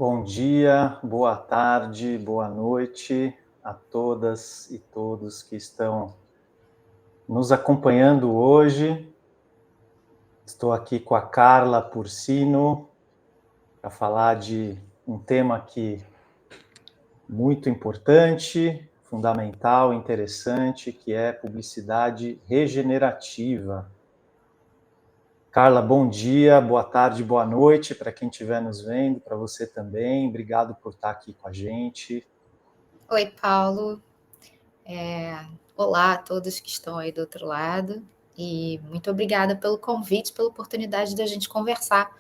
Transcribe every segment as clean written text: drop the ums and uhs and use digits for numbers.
Bom dia, boa tarde, boa noite a todas e todos que estão nos acompanhando hoje. Estou aqui com a Carla Porcino para falar de um tema muito importante, fundamental, interessante, que é publicidade regenerativa. Carla, bom dia, boa tarde, boa noite para quem estiver nos vendo, para você também. Obrigado por estar aqui com a gente. Oi, Paulo. Olá a todos que estão aí do outro lado. E muito obrigada pelo convite, pela oportunidade da gente conversar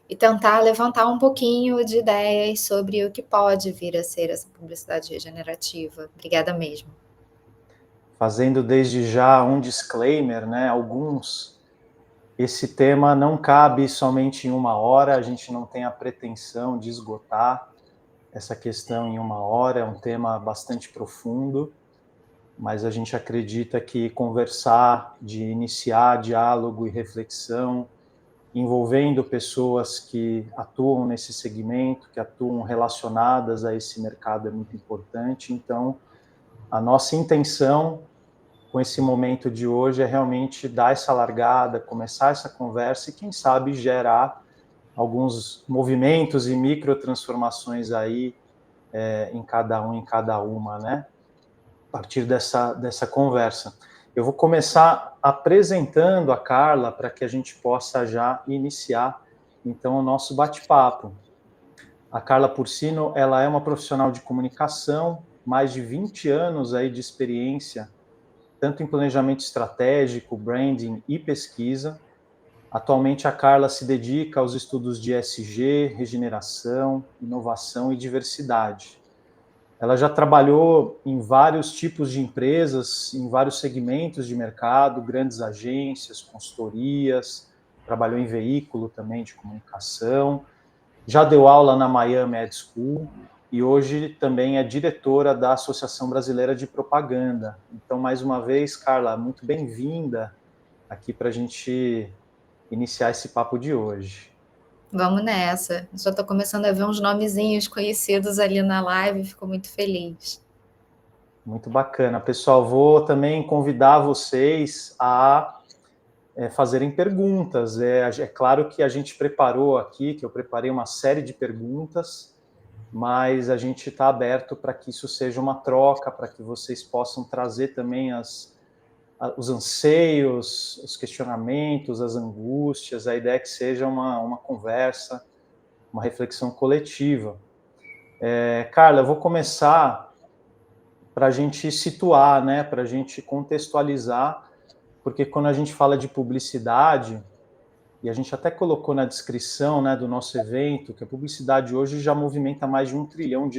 e tentar levantar um pouquinho de ideias sobre o que pode vir a ser essa publicidade regenerativa. Obrigada mesmo. Fazendo desde já um disclaimer, né? Esse tema não cabe somente em uma hora, a gente não tem a pretensão de esgotar essa questão em uma hora, é um tema bastante profundo, mas a gente acredita que conversar, de iniciar diálogo e reflexão, envolvendo pessoas que atuam nesse segmento, que atuam relacionadas a esse mercado é muito importante. Então, a nossa intenção com esse momento de hoje é realmente dar essa largada, começar essa conversa e, quem sabe, gerar alguns movimentos e microtransformações aí em cada um, em cada uma, né? A partir dessa conversa. Eu vou começar apresentando a Carla para que a gente possa já iniciar, então, o nosso bate-papo. A Carla Porcino, ela é uma profissional de comunicação, mais de 20 anos aí de experiência tanto em planejamento estratégico, branding e pesquisa. Atualmente, a Carla se dedica aos estudos de ESG, regeneração, inovação e diversidade. Ela já trabalhou em vários tipos de empresas, em vários segmentos de mercado, grandes agências, consultorias, trabalhou em veículo também de comunicação, já deu aula na Miami Ed School e hoje também é diretora da Associação Brasileira de Propaganda. Então, mais uma vez, Carla, muito bem-vinda aqui para a gente iniciar esse papo de hoje. Vamos nessa. Já estou começando a ver uns nomezinhos conhecidos ali na live, fico muito feliz. Muito bacana. Pessoal, vou também convidar vocês a fazerem perguntas. É claro que a gente preparou aqui, que eu preparei uma série de perguntas, mas a gente está aberto para que isso seja uma troca, para que vocês possam trazer também os anseios, os questionamentos, as angústias. A ideia é que seja uma conversa, uma reflexão coletiva. Carla, eu vou começar para a gente situar, né, para a gente contextualizar, porque quando a gente fala de publicidade, e a gente até colocou na descrição, né, do nosso evento, que a publicidade hoje já movimenta mais de US$ 1 trilhão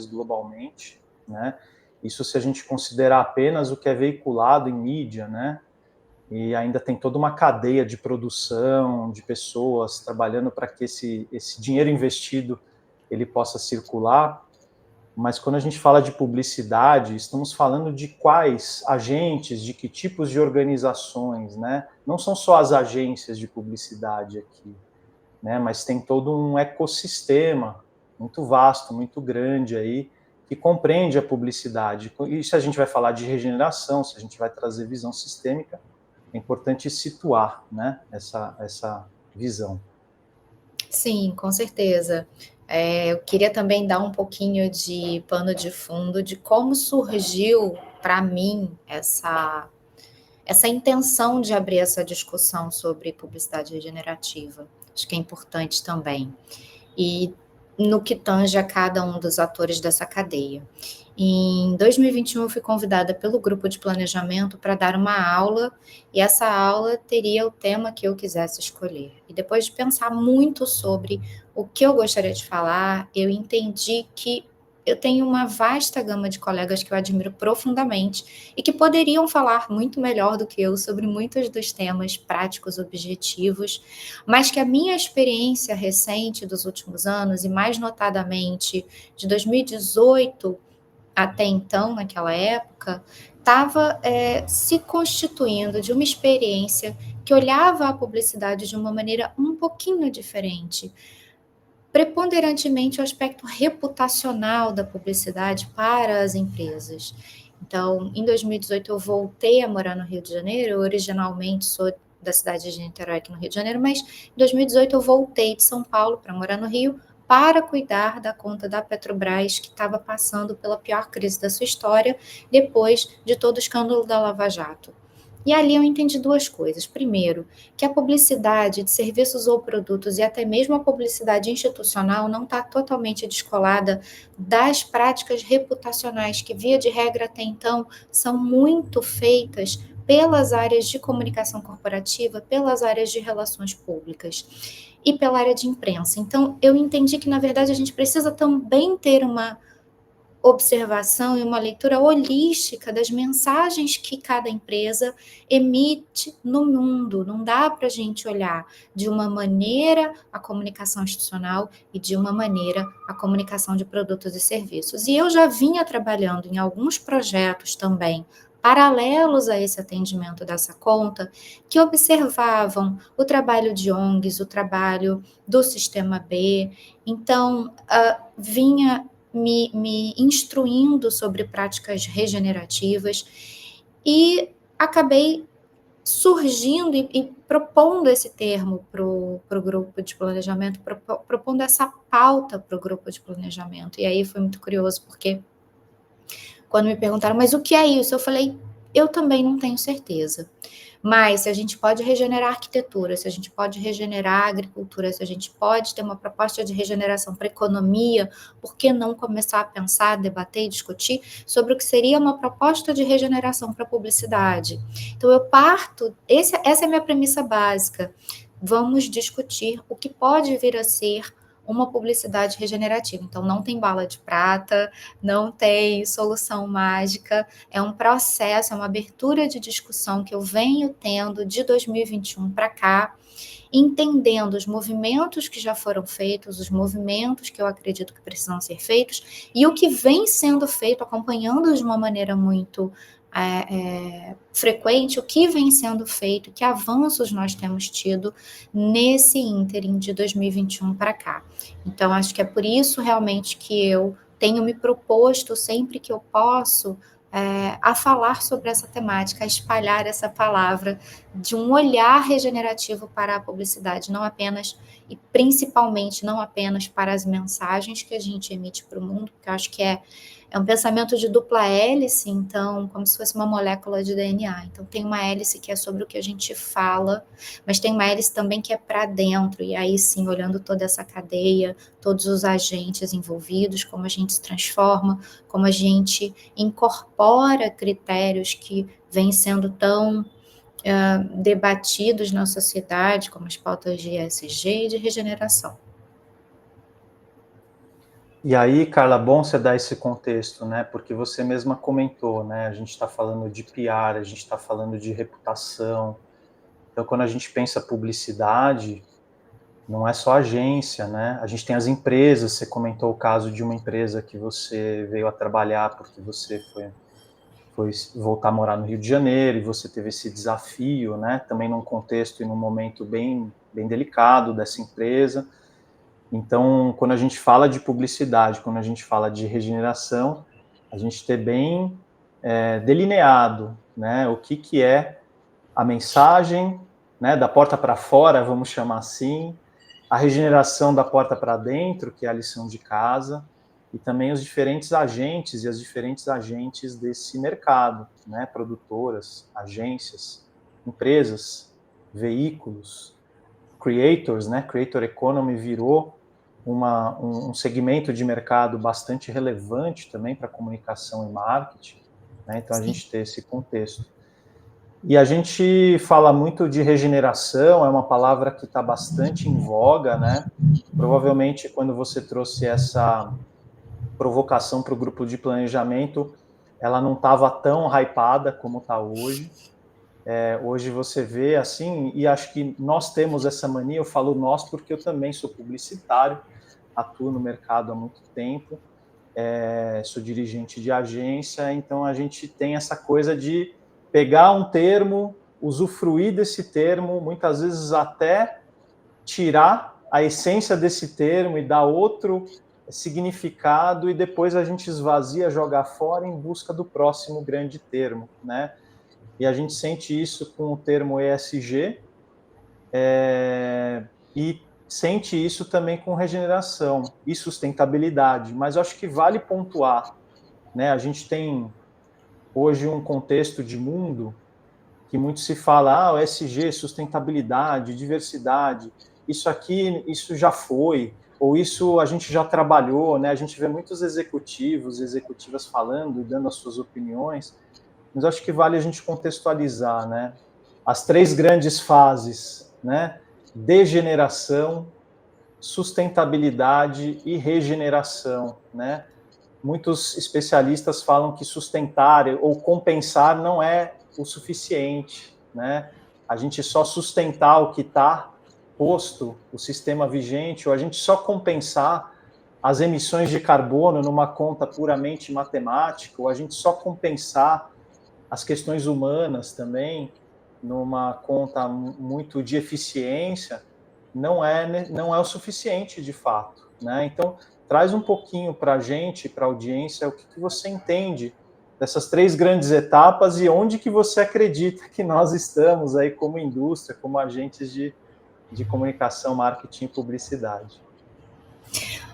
globalmente, né? Isso se a gente considerar apenas o que é veiculado em mídia, né? E ainda tem toda uma cadeia de produção, de pessoas trabalhando para que esse dinheiro investido ele possa circular. Mas quando a gente fala de publicidade, estamos falando de quais agentes, de que tipos de organizações, né? Não são só as agências de publicidade aqui, né? Mas tem todo um ecossistema muito vasto, muito grande aí, que compreende a publicidade. E se a gente vai falar de regeneração, se a gente vai trazer visão sistêmica, é importante situar, né, essa visão. Sim, com certeza. Eu queria também dar um pouquinho de pano de fundo de como surgiu para mim essa intenção de abrir essa discussão sobre publicidade regenerativa. Acho que é importante também. E no que tange a cada um dos atores dessa cadeia. Em 2021, eu fui convidada pelo grupo de planejamento para dar uma aula, e essa aula teria o tema que eu quisesse escolher. E depois de pensar muito sobre o que eu gostaria de falar, eu entendi que eu tenho uma vasta gama de colegas que eu admiro profundamente e que poderiam falar muito melhor do que eu sobre muitos dos temas práticos, objetivos, mas que a minha experiência recente dos últimos anos, e mais notadamente de 2018 até então, naquela época, estava se constituindo de uma experiência que olhava a publicidade de uma maneira um pouquinho diferente, preponderantemente o aspecto reputacional da publicidade para as empresas. Então, em 2018 eu voltei a morar no Rio de Janeiro, eu originalmente sou da cidade de Niterói, aqui no Rio de Janeiro, mas em 2018 eu voltei de São Paulo para morar no Rio, para cuidar da conta da Petrobras, que estava passando pela pior crise da sua história, depois de todo o escândalo da Lava Jato. E ali eu entendi duas coisas. Primeiro, que a publicidade de serviços ou produtos e até mesmo a publicidade institucional não está totalmente descolada das práticas reputacionais que, via de regra, até então, são muito feitas pelas áreas de comunicação corporativa, pelas áreas de relações públicas e pela área de imprensa. Então, eu entendi que, na verdade, a gente precisa também ter uma observação e uma leitura holística das mensagens que cada empresa emite no mundo. Não dá para a gente olhar de uma maneira a comunicação institucional e de uma maneira a comunicação de produtos e serviços. E eu já vinha trabalhando em alguns projetos também paralelos a esse atendimento dessa conta, que observavam o trabalho de ONGs, o trabalho do Sistema B. Então, vinha me instruindo sobre práticas regenerativas e acabei surgindo e propondo esse termo para o grupo de planejamento, propondo essa pauta para o grupo de planejamento. E aí foi muito curioso, porque quando me perguntaram, mas o que é isso? Eu falei, eu também não tenho certeza. Mas se a gente pode regenerar a arquitetura, se a gente pode regenerar a agricultura, se a gente pode ter uma proposta de regeneração para a economia, por que não começar a pensar, debater e discutir sobre o que seria uma proposta de regeneração para a publicidade? Então, eu parto, essa é a minha premissa básica. Vamos discutir o que pode vir a ser uma publicidade regenerativa. Então, não tem bala de prata, não tem solução mágica, é um processo, é uma abertura de discussão que eu venho tendo de 2021 para cá, entendendo os movimentos que já foram feitos, os movimentos que eu acredito que precisam ser feitos e o que vem sendo feito, acompanhando de uma maneira muito frequente, o que vem sendo feito, que avanços nós temos tido nesse ínterim de 2021 para cá. Então, acho que é por isso realmente que eu tenho me proposto, sempre que eu posso, a falar sobre essa temática, a espalhar essa palavra de um olhar regenerativo para a publicidade, não apenas e principalmente não apenas para as mensagens que a gente emite para o mundo, porque eu acho que é um pensamento de dupla hélice, então, como se fosse uma molécula de DNA. Então, tem uma hélice que é sobre o que a gente fala, mas tem uma hélice também que é para dentro, e aí sim, olhando toda essa cadeia, todos os agentes envolvidos, como a gente se transforma, como a gente incorpora critérios que vêm sendo tão debatidos na sociedade, como as pautas de ESG e de regeneração. E aí, Carla, bom você dar esse contexto, né? Porque você mesma comentou, né? A gente está falando de PR, a gente está falando de reputação. Então, quando a gente pensa publicidade, não é só agência, né? A gente tem as empresas. Você comentou o caso de uma empresa que você veio a trabalhar porque você foi voltar a morar no Rio de Janeiro e você teve esse desafio, né? Também num contexto e num momento bem delicado dessa empresa. Então, quando a gente fala de publicidade, quando a gente fala de regeneração, a gente ter bem delineado, né, o que é a mensagem, né, da porta para fora, vamos chamar assim, a regeneração da porta para dentro, que é a lição de casa, e também os diferentes agentes e as diferentes agentes desse mercado, né, produtoras, agências, empresas, veículos, creators, né, creator economy virou um segmento de mercado bastante relevante também para comunicação e marketing, né? Então a gente tem esse contexto. E a gente fala muito de regeneração, é uma palavra que está bastante em voga, né? Provavelmente quando você trouxe essa provocação para o grupo de planejamento, ela não estava tão hypada como está hoje. Hoje você vê assim, e acho que nós temos essa mania, eu falo nós porque eu também sou publicitário, atuo no mercado há muito tempo, sou dirigente de agência, então a gente tem essa coisa de pegar um termo, usufruir desse termo, muitas vezes até tirar a essência desse termo e dá outro significado e depois a gente esvazia, joga fora em busca do próximo grande termo, né? E a gente sente isso com o termo ESG, e sente isso também com regeneração e sustentabilidade. Mas eu acho que vale pontuar, né? A gente tem hoje um contexto de mundo que muito se fala, o ESG, sustentabilidade, diversidade, isso aqui, isso já foi, ou isso a gente já trabalhou, né? A gente vê muitos executivos e executivas falando e dando as suas opiniões, mas acho que vale a gente contextualizar, né? As três grandes fases, né? Degeneração, sustentabilidade e regeneração, né? Muitos especialistas falam que sustentar ou compensar não é o suficiente, né? A gente só sustentar o que está posto, o sistema vigente, ou a gente só compensar as emissões de carbono numa conta puramente matemática, ou a gente só compensar as questões humanas também numa conta muito de eficiência, não é o suficiente de fato, né? Então, traz um pouquinho para a gente, para a audiência, o que você entende dessas três grandes etapas e onde que você acredita que nós estamos aí como indústria, como agentes de comunicação, marketing e publicidade.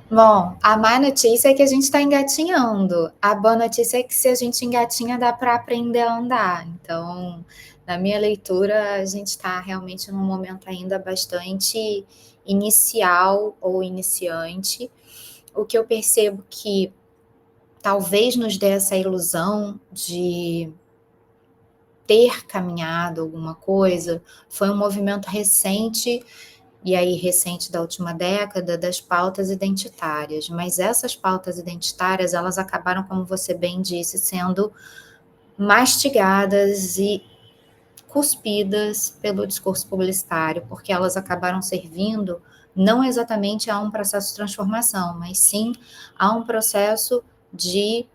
Bom, a má notícia é que a gente está engatinhando. A boa notícia é que se a gente engatinha, dá para aprender a andar. Então, na minha leitura, a gente está realmente num momento ainda bastante inicial ou iniciante. O que eu percebo que talvez nos dê essa ilusão de ter caminhado alguma coisa foi um movimento recente, e aí recente da última década, das pautas identitárias. Mas essas pautas identitárias, elas acabaram, como você bem disse, sendo mastigadas e cuspidas pelo discurso publicitário, porque elas acabaram servindo não exatamente a um processo de transformação, mas sim a um processo de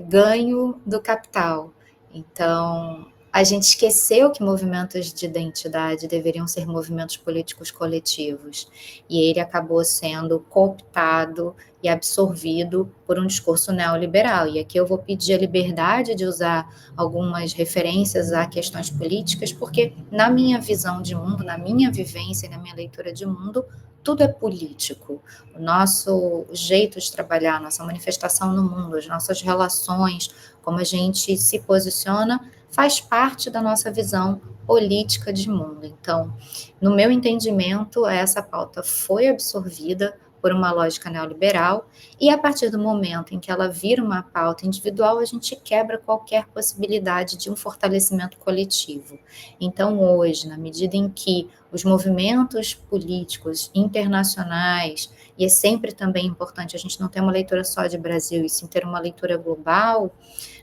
ganho do capital. Então, a gente esqueceu que movimentos de identidade deveriam ser movimentos políticos coletivos, e ele acabou sendo cooptado e absorvido por um discurso neoliberal. E aqui eu vou pedir a liberdade de usar algumas referências a questões políticas, porque na minha visão de mundo, na minha vivência e na minha leitura de mundo, tudo é político. O nosso jeito de trabalhar, nossa manifestação no mundo, as nossas relações, como a gente se posiciona, faz parte da nossa visão política de mundo. Então, no meu entendimento, essa pauta foi absorvida por uma lógica neoliberal, e a partir do momento em que ela vira uma pauta individual, a gente quebra qualquer possibilidade de um fortalecimento coletivo. Então, hoje, na medida em que os movimentos políticos internacionais, e é sempre também importante a gente não ter uma leitura só de Brasil, e sim ter uma leitura global,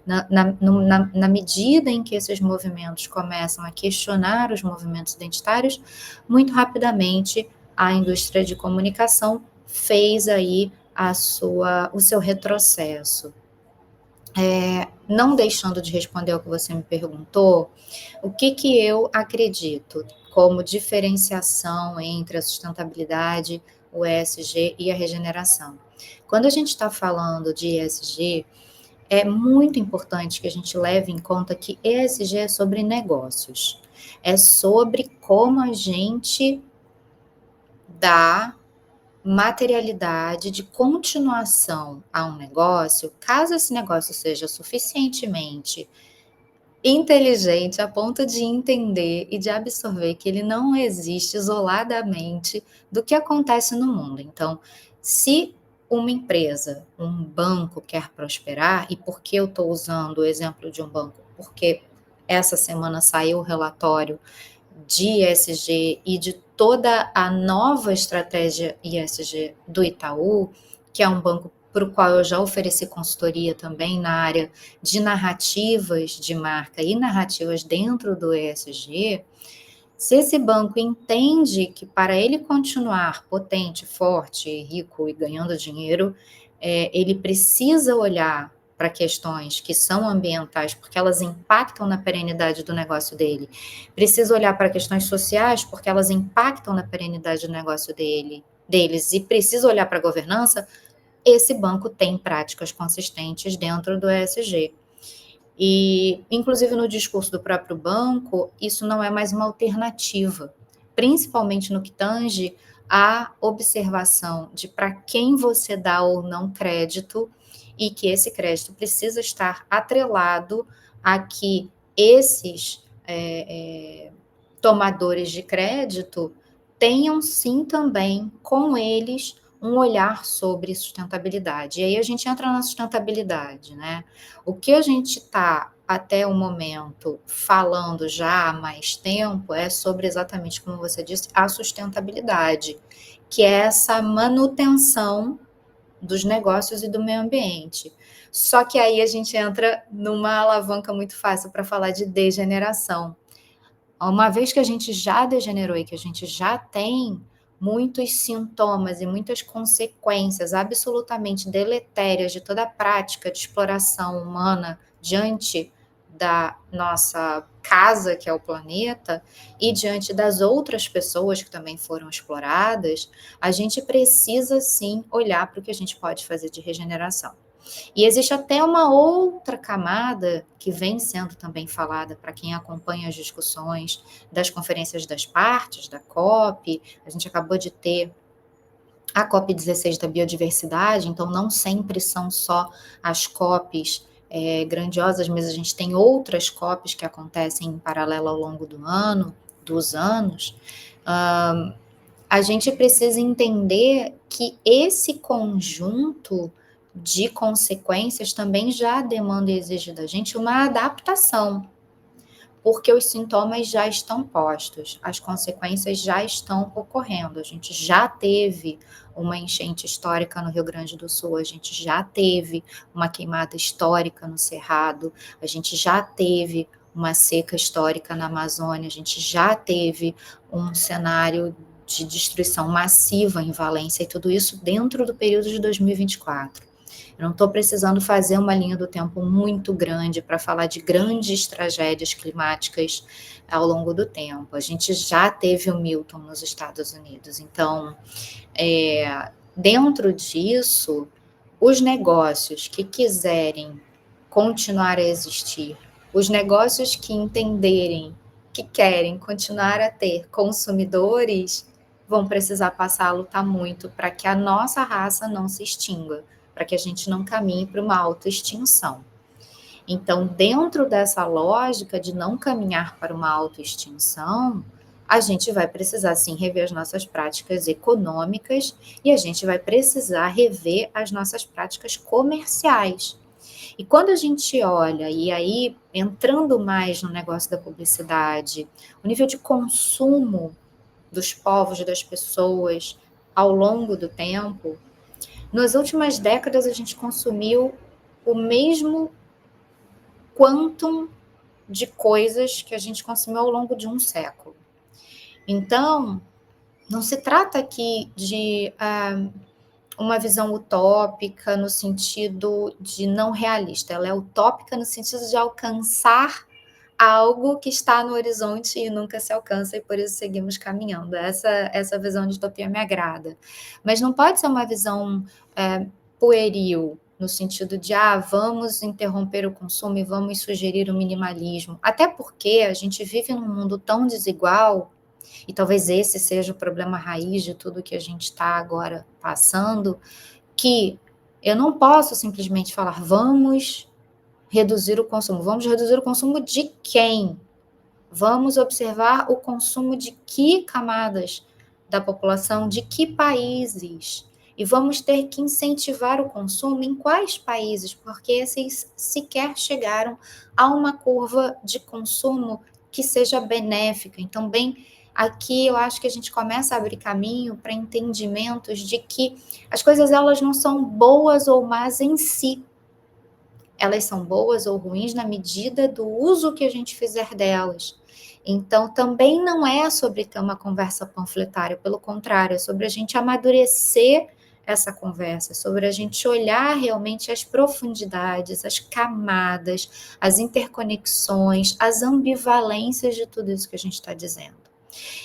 na medida em que esses movimentos começam a questionar os movimentos identitários, muito rapidamente a indústria de comunicação fez aí o seu retrocesso. Não deixando de responder ao que você me perguntou, o que eu acredito como diferenciação entre a sustentabilidade, o ESG e a regeneração? Quando a gente está falando de ESG, é muito importante que a gente leve em conta que ESG é sobre negócios, é sobre como a gente dá materialidade de continuação a um negócio, caso esse negócio seja suficientemente inteligente a ponto de entender e de absorver que ele não existe isoladamente do que acontece no mundo. Então, se uma empresa, um banco quer prosperar, e por que eu estou usando o exemplo de um banco? Porque essa semana saiu o relatório de ESG e de toda a nova estratégia ESG do Itaú, que é um banco para o qual eu já ofereci consultoria também na área de narrativas de marca e narrativas dentro do ESG. Se esse banco entende que para ele continuar potente, forte, rico e ganhando dinheiro, ele precisa olhar para questões que são ambientais, porque elas impactam na perenidade do negócio dele. Precisa olhar para questões sociais, porque elas impactam na perenidade do negócio deles. E precisa olhar para a governança. Esse banco tem práticas consistentes dentro do ESG. E, inclusive, no discurso do próprio banco, isso não é mais uma alternativa, principalmente no que tange à observação de para quem você dá ou não crédito, e que esse crédito precisa estar atrelado a que esses tomadores de crédito tenham sim também com eles um olhar sobre sustentabilidade. E aí a gente entra na sustentabilidade, né? O que a gente está até o momento falando já há mais tempo é sobre exatamente como você disse, a sustentabilidade, que é essa manutenção dos negócios e do meio ambiente. Só que aí a gente entra numa alavanca muito fácil para falar de degeneração. Uma vez que a gente já degenerou e que a gente já tem muitos sintomas e muitas consequências absolutamente deletérias de toda a prática de exploração humana diante da nossa casa, que é o planeta, e diante das outras pessoas que também foram exploradas, a gente precisa sim olhar para o que a gente pode fazer de regeneração. E existe até uma outra camada que vem sendo também falada para quem acompanha as discussões das conferências das partes, da COP. A gente acabou de ter a COP16 da biodiversidade, então não sempre são só as COPs grandiosas, mas a gente tem outras COPs que acontecem em paralelo ao longo dos anos. A gente precisa entender que esse conjunto de consequências também já demanda e exige da gente uma adaptação, porque os sintomas já estão postos, as consequências já estão ocorrendo. A gente já teve uma enchente histórica no Rio Grande do Sul, a gente já teve uma queimada histórica no Cerrado, a gente já teve uma seca histórica na Amazônia, a gente já teve um cenário de destruição massiva em Valência, e tudo isso dentro do período de 2024. Eu não estou precisando fazer uma linha do tempo muito grande para falar de grandes tragédias climáticas ao longo do tempo. A gente já teve o Milton nos Estados Unidos. Então, dentro disso, os negócios que quiserem continuar a existir, os negócios que entenderem que querem continuar a ter consumidores, vão precisar passar a lutar muito para que a nossa raça não se extinga, para que a gente não caminhe para uma autoextinção. Então, dentro dessa lógica de não caminhar para uma autoextinção, a gente vai precisar sim rever as nossas práticas econômicas e a gente vai precisar rever as nossas práticas comerciais. E quando a gente olha, e aí entrando mais no negócio da publicidade, o nível de consumo dos povos, das pessoas, ao longo do tempo, nas últimas décadas a gente consumiu o mesmo quantum de coisas que a gente consumiu ao longo de um século. Então, não se trata aqui de uma visão utópica no sentido de não realista, ela é utópica no sentido de alcançar algo que está no horizonte e nunca se alcança, e por isso seguimos caminhando. Essa visão de utopia me agrada. Mas não pode ser uma visão pueril, no sentido de, vamos interromper o consumo e vamos sugerir o minimalismo. Até porque a gente vive num mundo tão desigual, e talvez esse seja o problema raiz de tudo que a gente está agora passando, que eu não posso simplesmente falar, vamos reduzir o consumo. Vamos reduzir o consumo de quem? Vamos observar o consumo de que camadas da população, de que países? E vamos ter que incentivar o consumo em quais países? Porque esses sequer chegaram a uma curva de consumo que seja benéfica. Então, bem, aqui eu acho que a gente começa a abrir caminho para entendimentos de que as coisas elas não são boas ou más em si. Elas são boas ou ruins na medida do uso que a gente fizer delas. Então, também não é sobre ter uma conversa panfletária, pelo contrário, é sobre a gente amadurecer essa conversa, sobre a gente olhar realmente as profundidades, as camadas, as interconexões, as ambivalências de tudo isso que a gente está dizendo.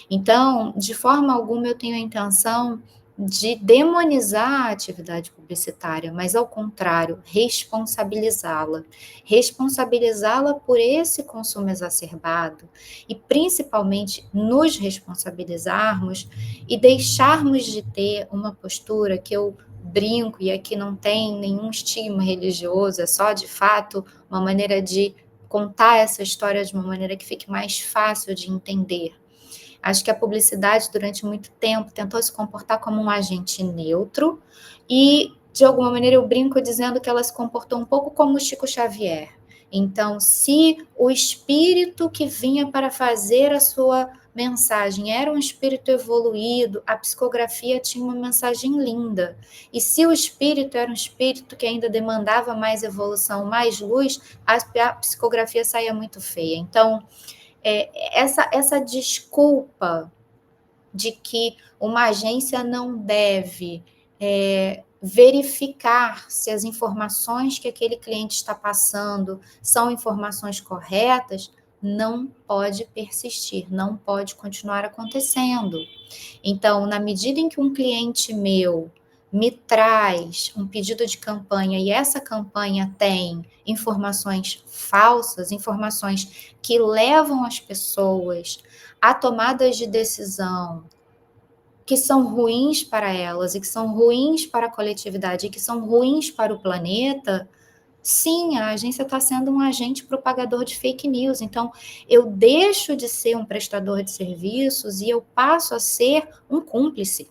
Então, de forma alguma eu tenho a intenção de demonizar a atividade publicitária, mas ao contrário, responsabilizá-la. Responsabilizá-la por esse consumo exacerbado e principalmente nos responsabilizarmos e deixarmos de ter uma postura que eu brinco, e aqui não tem nenhum estigma religioso, é só de fato uma maneira de contar essa história de uma maneira que fique mais fácil de entender. Acho que a publicidade, durante muito tempo, tentou se comportar como um agente neutro e, de alguma maneira, eu brinco dizendo que ela se comportou um pouco como o Chico Xavier. Então, se o espírito que vinha para fazer a sua mensagem era um espírito evoluído, a psicografia tinha uma mensagem linda. E se o espírito era um espírito que ainda demandava mais evolução, mais luz, a psicografia saía muito feia. Então, essa desculpa de que uma agência não deve verificar se as informações que aquele cliente está passando são informações corretas, não pode persistir, não pode continuar acontecendo. Então, na medida em que um cliente meu me traz um pedido de campanha e essa campanha tem informações falsas, informações que levam as pessoas a tomadas de decisão que são ruins para elas e que são ruins para a coletividade e que são ruins para o planeta, sim, a agência está sendo um agente propagador de fake news. Então, eu deixo de ser um prestador de serviços e eu passo a ser um cúmplice.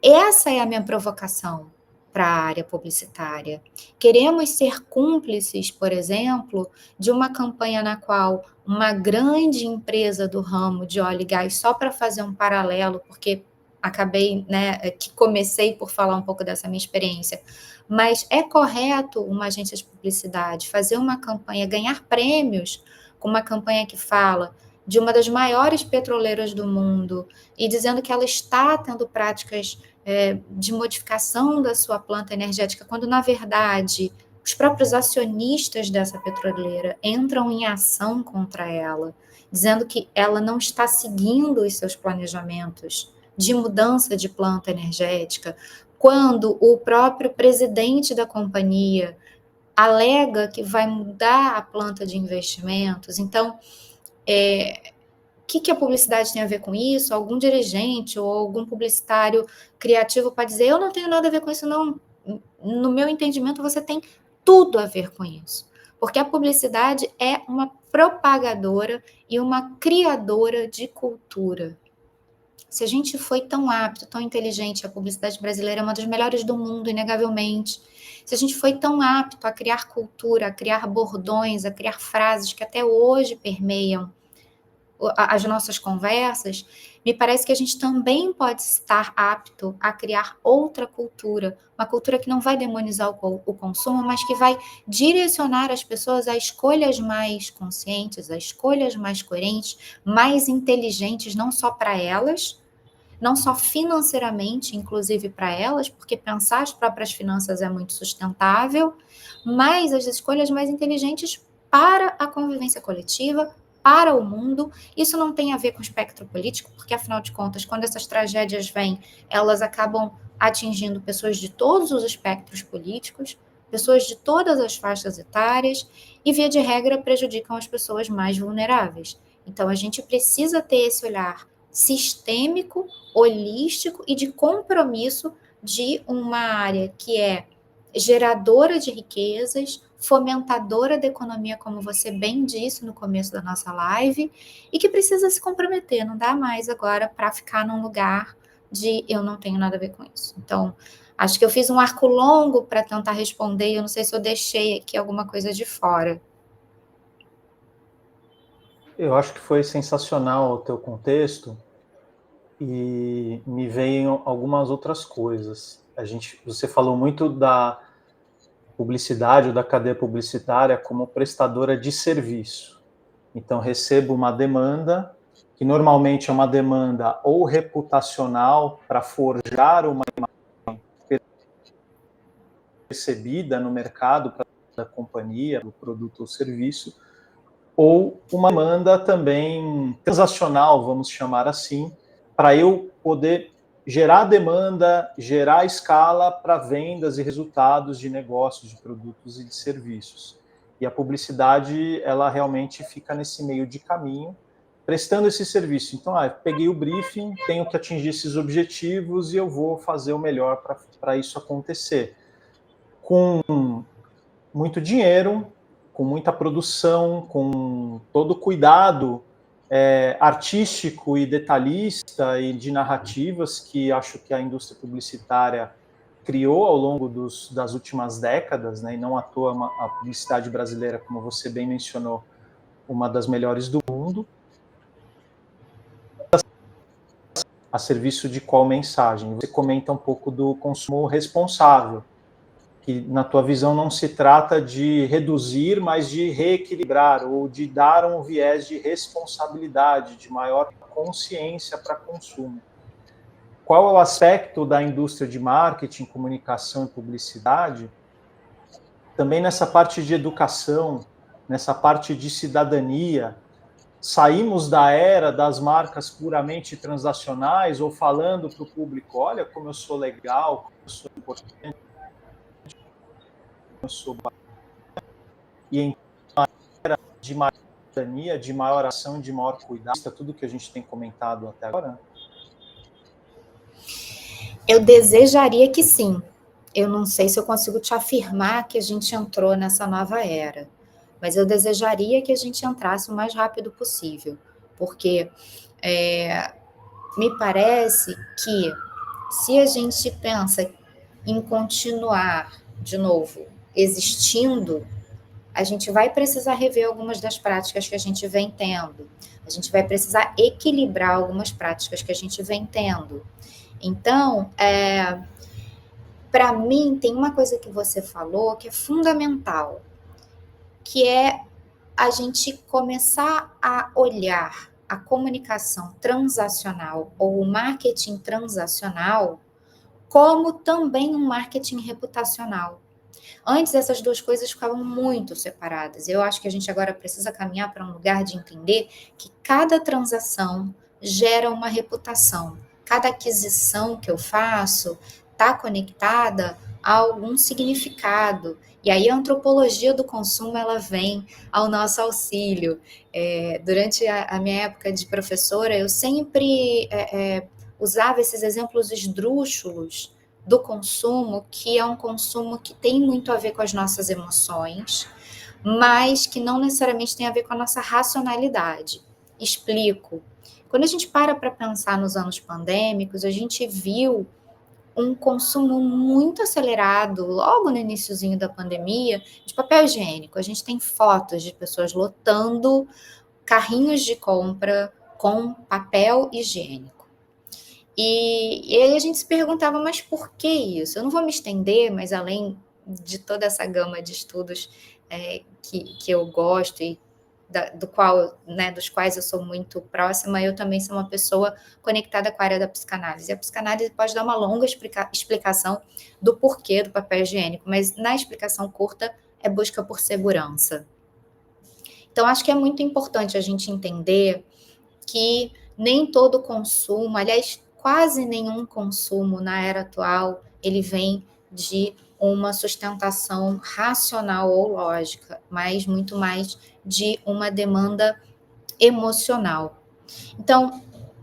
Essa é a minha provocação para a área publicitária. Queremos ser cúmplices, por exemplo, de uma campanha na qual uma grande empresa do ramo de óleo e gás, só para fazer um paralelo, porque acabei, que comecei por falar um pouco dessa minha experiência, mas é correto uma agência de publicidade fazer uma campanha, ganhar prêmios com uma campanha que fala de uma das maiores petroleiras do mundo e dizendo que ela está tendo práticas de modificação da sua planta energética, quando, na verdade, os próprios acionistas dessa petroleira entram em ação contra ela, dizendo que ela não está seguindo os seus planejamentos de mudança de planta energética, quando o próprio presidente da companhia alega que vai mudar a planta de investimentos. Então, o que a publicidade tem a ver com isso? Algum dirigente ou algum publicitário criativo pode dizer, eu não tenho nada a ver com isso, não. No meu entendimento, você tem tudo a ver com isso. Porque a publicidade é uma propagadora e uma criadora de cultura. Se a gente foi tão apto, tão inteligente, a publicidade brasileira é uma das melhores do mundo, inegavelmente. Se a gente foi tão apto a criar cultura, a criar bordões, a criar frases que até hoje permeiam as nossas conversas, me parece que a gente também pode estar apto a criar outra cultura, uma cultura que não vai demonizar o consumo, mas que vai direcionar as pessoas a escolhas mais conscientes, a escolhas mais coerentes, mais inteligentes, não só para elas, não só financeiramente, inclusive para elas, porque pensar as próprias finanças é muito sustentável, mas as escolhas mais inteligentes para a convivência coletiva, para o mundo. Isso não tem a ver com o espectro político, porque, afinal de contas, quando essas tragédias vêm, elas acabam atingindo pessoas de todos os espectros políticos, pessoas de todas as faixas etárias, e, via de regra, prejudicam as pessoas mais vulneráveis. Então, a gente precisa ter esse olhar sistêmico, holístico e de compromisso de uma área que é geradora de riquezas, fomentadora da economia, como você bem disse no começo da nossa live, e que precisa se comprometer, não dá mais agora para ficar num lugar de eu não tenho nada a ver com isso. Então, acho que eu fiz um arco longo para tentar responder, eu não sei se eu deixei aqui alguma coisa de fora. Eu acho que foi sensacional o teu contexto e me veio algumas outras coisas. Você falou muito da publicidade ou da cadeia publicitária como prestadora de serviço. Então, recebo uma demanda, que normalmente é uma demanda ou reputacional para forjar uma imagem percebida no mercado da companhia, do produto ou serviço, ou uma demanda também transacional, vamos chamar assim, para eu poder gerar demanda, gerar escala para vendas e resultados de negócios, de produtos e de serviços. E a publicidade, ela realmente fica nesse meio de caminho, prestando esse serviço. Então, eu peguei o briefing, tenho que atingir esses objetivos e eu vou fazer o melhor para isso acontecer. Com muito dinheiro, com muita produção, com todo o cuidado artístico e detalhista e de narrativas que acho que a indústria publicitária criou ao longo das últimas décadas, né, e não à toa a publicidade brasileira, como você bem mencionou, uma das melhores do mundo, a serviço de qual mensagem? Você comenta um pouco do consumo responsável, que na tua visão não se trata de reduzir, mas de reequilibrar ou de dar um viés de responsabilidade, de maior consciência para consumo. Qual é o aspecto da indústria de marketing, comunicação e publicidade, também nessa parte de educação, nessa parte de cidadania? Saímos da era das marcas puramente transacionais ou falando para o público, olha como eu sou legal, como eu sou importante, como eu sou... E em de maior cidadania, de maior ação, de maior cuidado, tudo que a gente tem comentado até agora? Eu desejaria que sim. Eu não sei se eu consigo te afirmar que a gente entrou nessa nova era, mas eu desejaria que a gente entrasse o mais rápido possível, porque me parece que se a gente pensa em continuar, de novo, existindo, a gente vai precisar rever algumas das práticas que a gente vem tendo. A gente vai precisar equilibrar algumas práticas que a gente vem tendo. Então, para mim, tem uma coisa que você falou que é fundamental, que é a gente começar a olhar a comunicação transacional ou o marketing transacional como também um marketing reputacional. Antes, essas duas coisas ficavam muito separadas. Eu acho que a gente agora precisa caminhar para um lugar de entender que cada transação gera uma reputação. Cada aquisição que eu faço está conectada a algum significado. E aí a antropologia do consumo ela vem ao nosso auxílio. Durante a minha época de professora, eu sempre usava esses exemplos esdrúxulos do consumo, que é um consumo que tem muito a ver com as nossas emoções, mas que não necessariamente tem a ver com a nossa racionalidade. Explico. Quando a gente para pensar nos anos pandêmicos, a gente viu um consumo muito acelerado, logo no iniciozinho da pandemia, de papel higiênico. A gente tem fotos de pessoas lotando carrinhos de compra com papel higiênico. E aí a gente se perguntava, mas por que isso? Eu não vou me estender, mas além de toda essa gama de estudos que eu gosto e dos quais eu sou muito próxima, eu também sou uma pessoa conectada com a área da psicanálise. E a psicanálise pode dar uma longa explicação do porquê do papel higiênico, mas na explicação curta é busca por segurança. Então, acho que é muito importante a gente entender que nem todo consumo, aliás, quase nenhum consumo na era atual, ele vem de uma sustentação racional ou lógica, mas muito mais de uma demanda emocional. Então,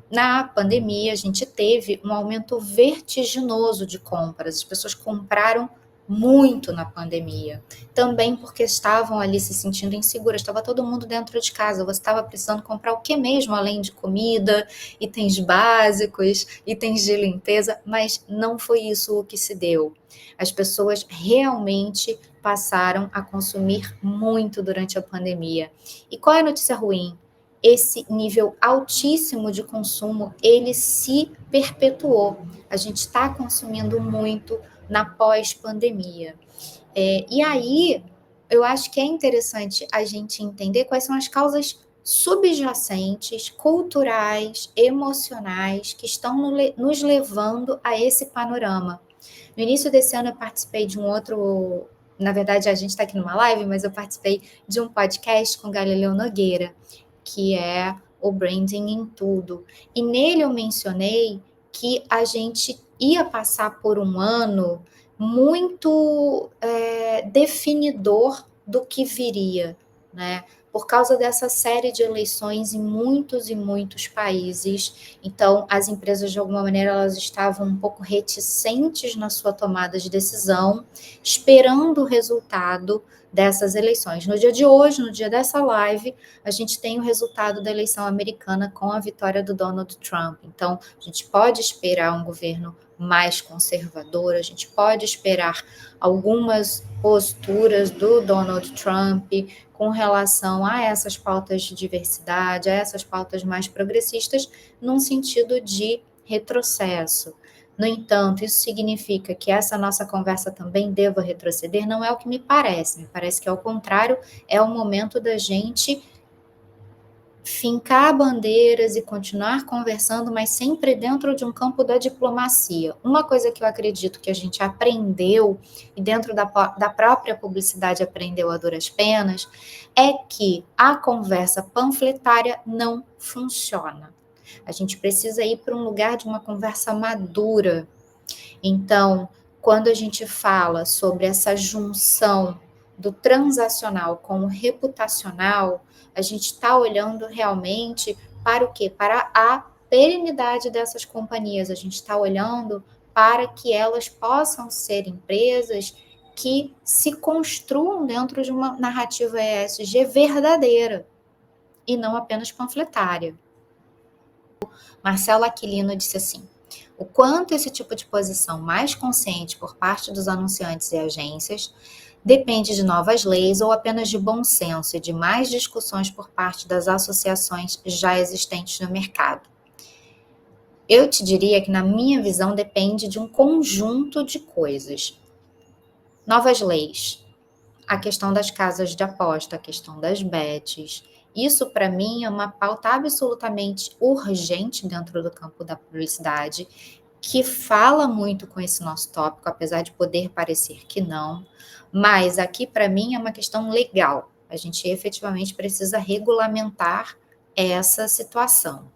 na pandemia, a gente teve um aumento vertiginoso de compras. As pessoas compraram muito na pandemia. Também porque estavam ali se sentindo inseguras. Estava todo mundo dentro de casa. Você estava precisando comprar o que mesmo, além de comida, itens básicos, itens de limpeza, mas não foi isso o que se deu. As pessoas realmente passaram a consumir muito durante a pandemia. E qual é a notícia ruim? Esse nível altíssimo de consumo, ele se perpetuou. A gente está consumindo muito na pós-pandemia. E aí, eu acho que é interessante a gente entender quais são as causas subjacentes, culturais, emocionais, que estão nos levando a esse panorama. No início desse ano eu participei de um outro, na verdade a gente está aqui numa live, mas eu participei de um podcast com Galileu Nogueira, que é o Branding em Tudo. E nele eu mencionei que a gente ia passar por um ano muito definidor do que viria, né? Por causa dessa série de eleições em muitos e muitos países. Então, as empresas, de alguma maneira, elas estavam um pouco reticentes na sua tomada de decisão, esperando o resultado dessas eleições. No dia de hoje, no dia dessa live, a gente tem o resultado da eleição americana com a vitória do Donald Trump. Então, a gente pode esperar um governo mais conservador, a gente pode esperar algumas posturas do Donald Trump com relação a essas pautas de diversidade, a essas pautas mais progressistas, num sentido de retrocesso. No entanto, isso significa que essa nossa conversa também deva retroceder? Não é o que me parece que, ao contrário, é o momento da gente fincar bandeiras e continuar conversando, mas sempre dentro de um campo da diplomacia. Uma coisa que eu acredito que a gente aprendeu, e dentro da própria publicidade aprendeu a duras penas, é que a conversa panfletária não funciona. A gente precisa ir para um lugar de uma conversa madura. Então, quando a gente fala sobre essa junção do transacional com o reputacional, a gente está olhando realmente para o quê? Para a perenidade dessas companhias. A gente está olhando para que elas possam ser empresas que se construam dentro de uma narrativa ESG verdadeira e não apenas panfletária. Marcelo Aquilino disse assim: o quanto esse tipo de posição mais consciente por parte dos anunciantes e agências depende de novas leis ou apenas de bom senso e de mais discussões por parte das associações já existentes no mercado. Eu te diria que, na minha visão, depende de um conjunto de coisas. Novas leis, a questão das casas de aposta, a questão das bets. Isso, para mim, é uma pauta absolutamente urgente dentro do campo da publicidade, que fala muito com esse nosso tópico, apesar de poder parecer que não. Mas aqui, para mim, é uma questão legal. A gente efetivamente precisa regulamentar essa situação.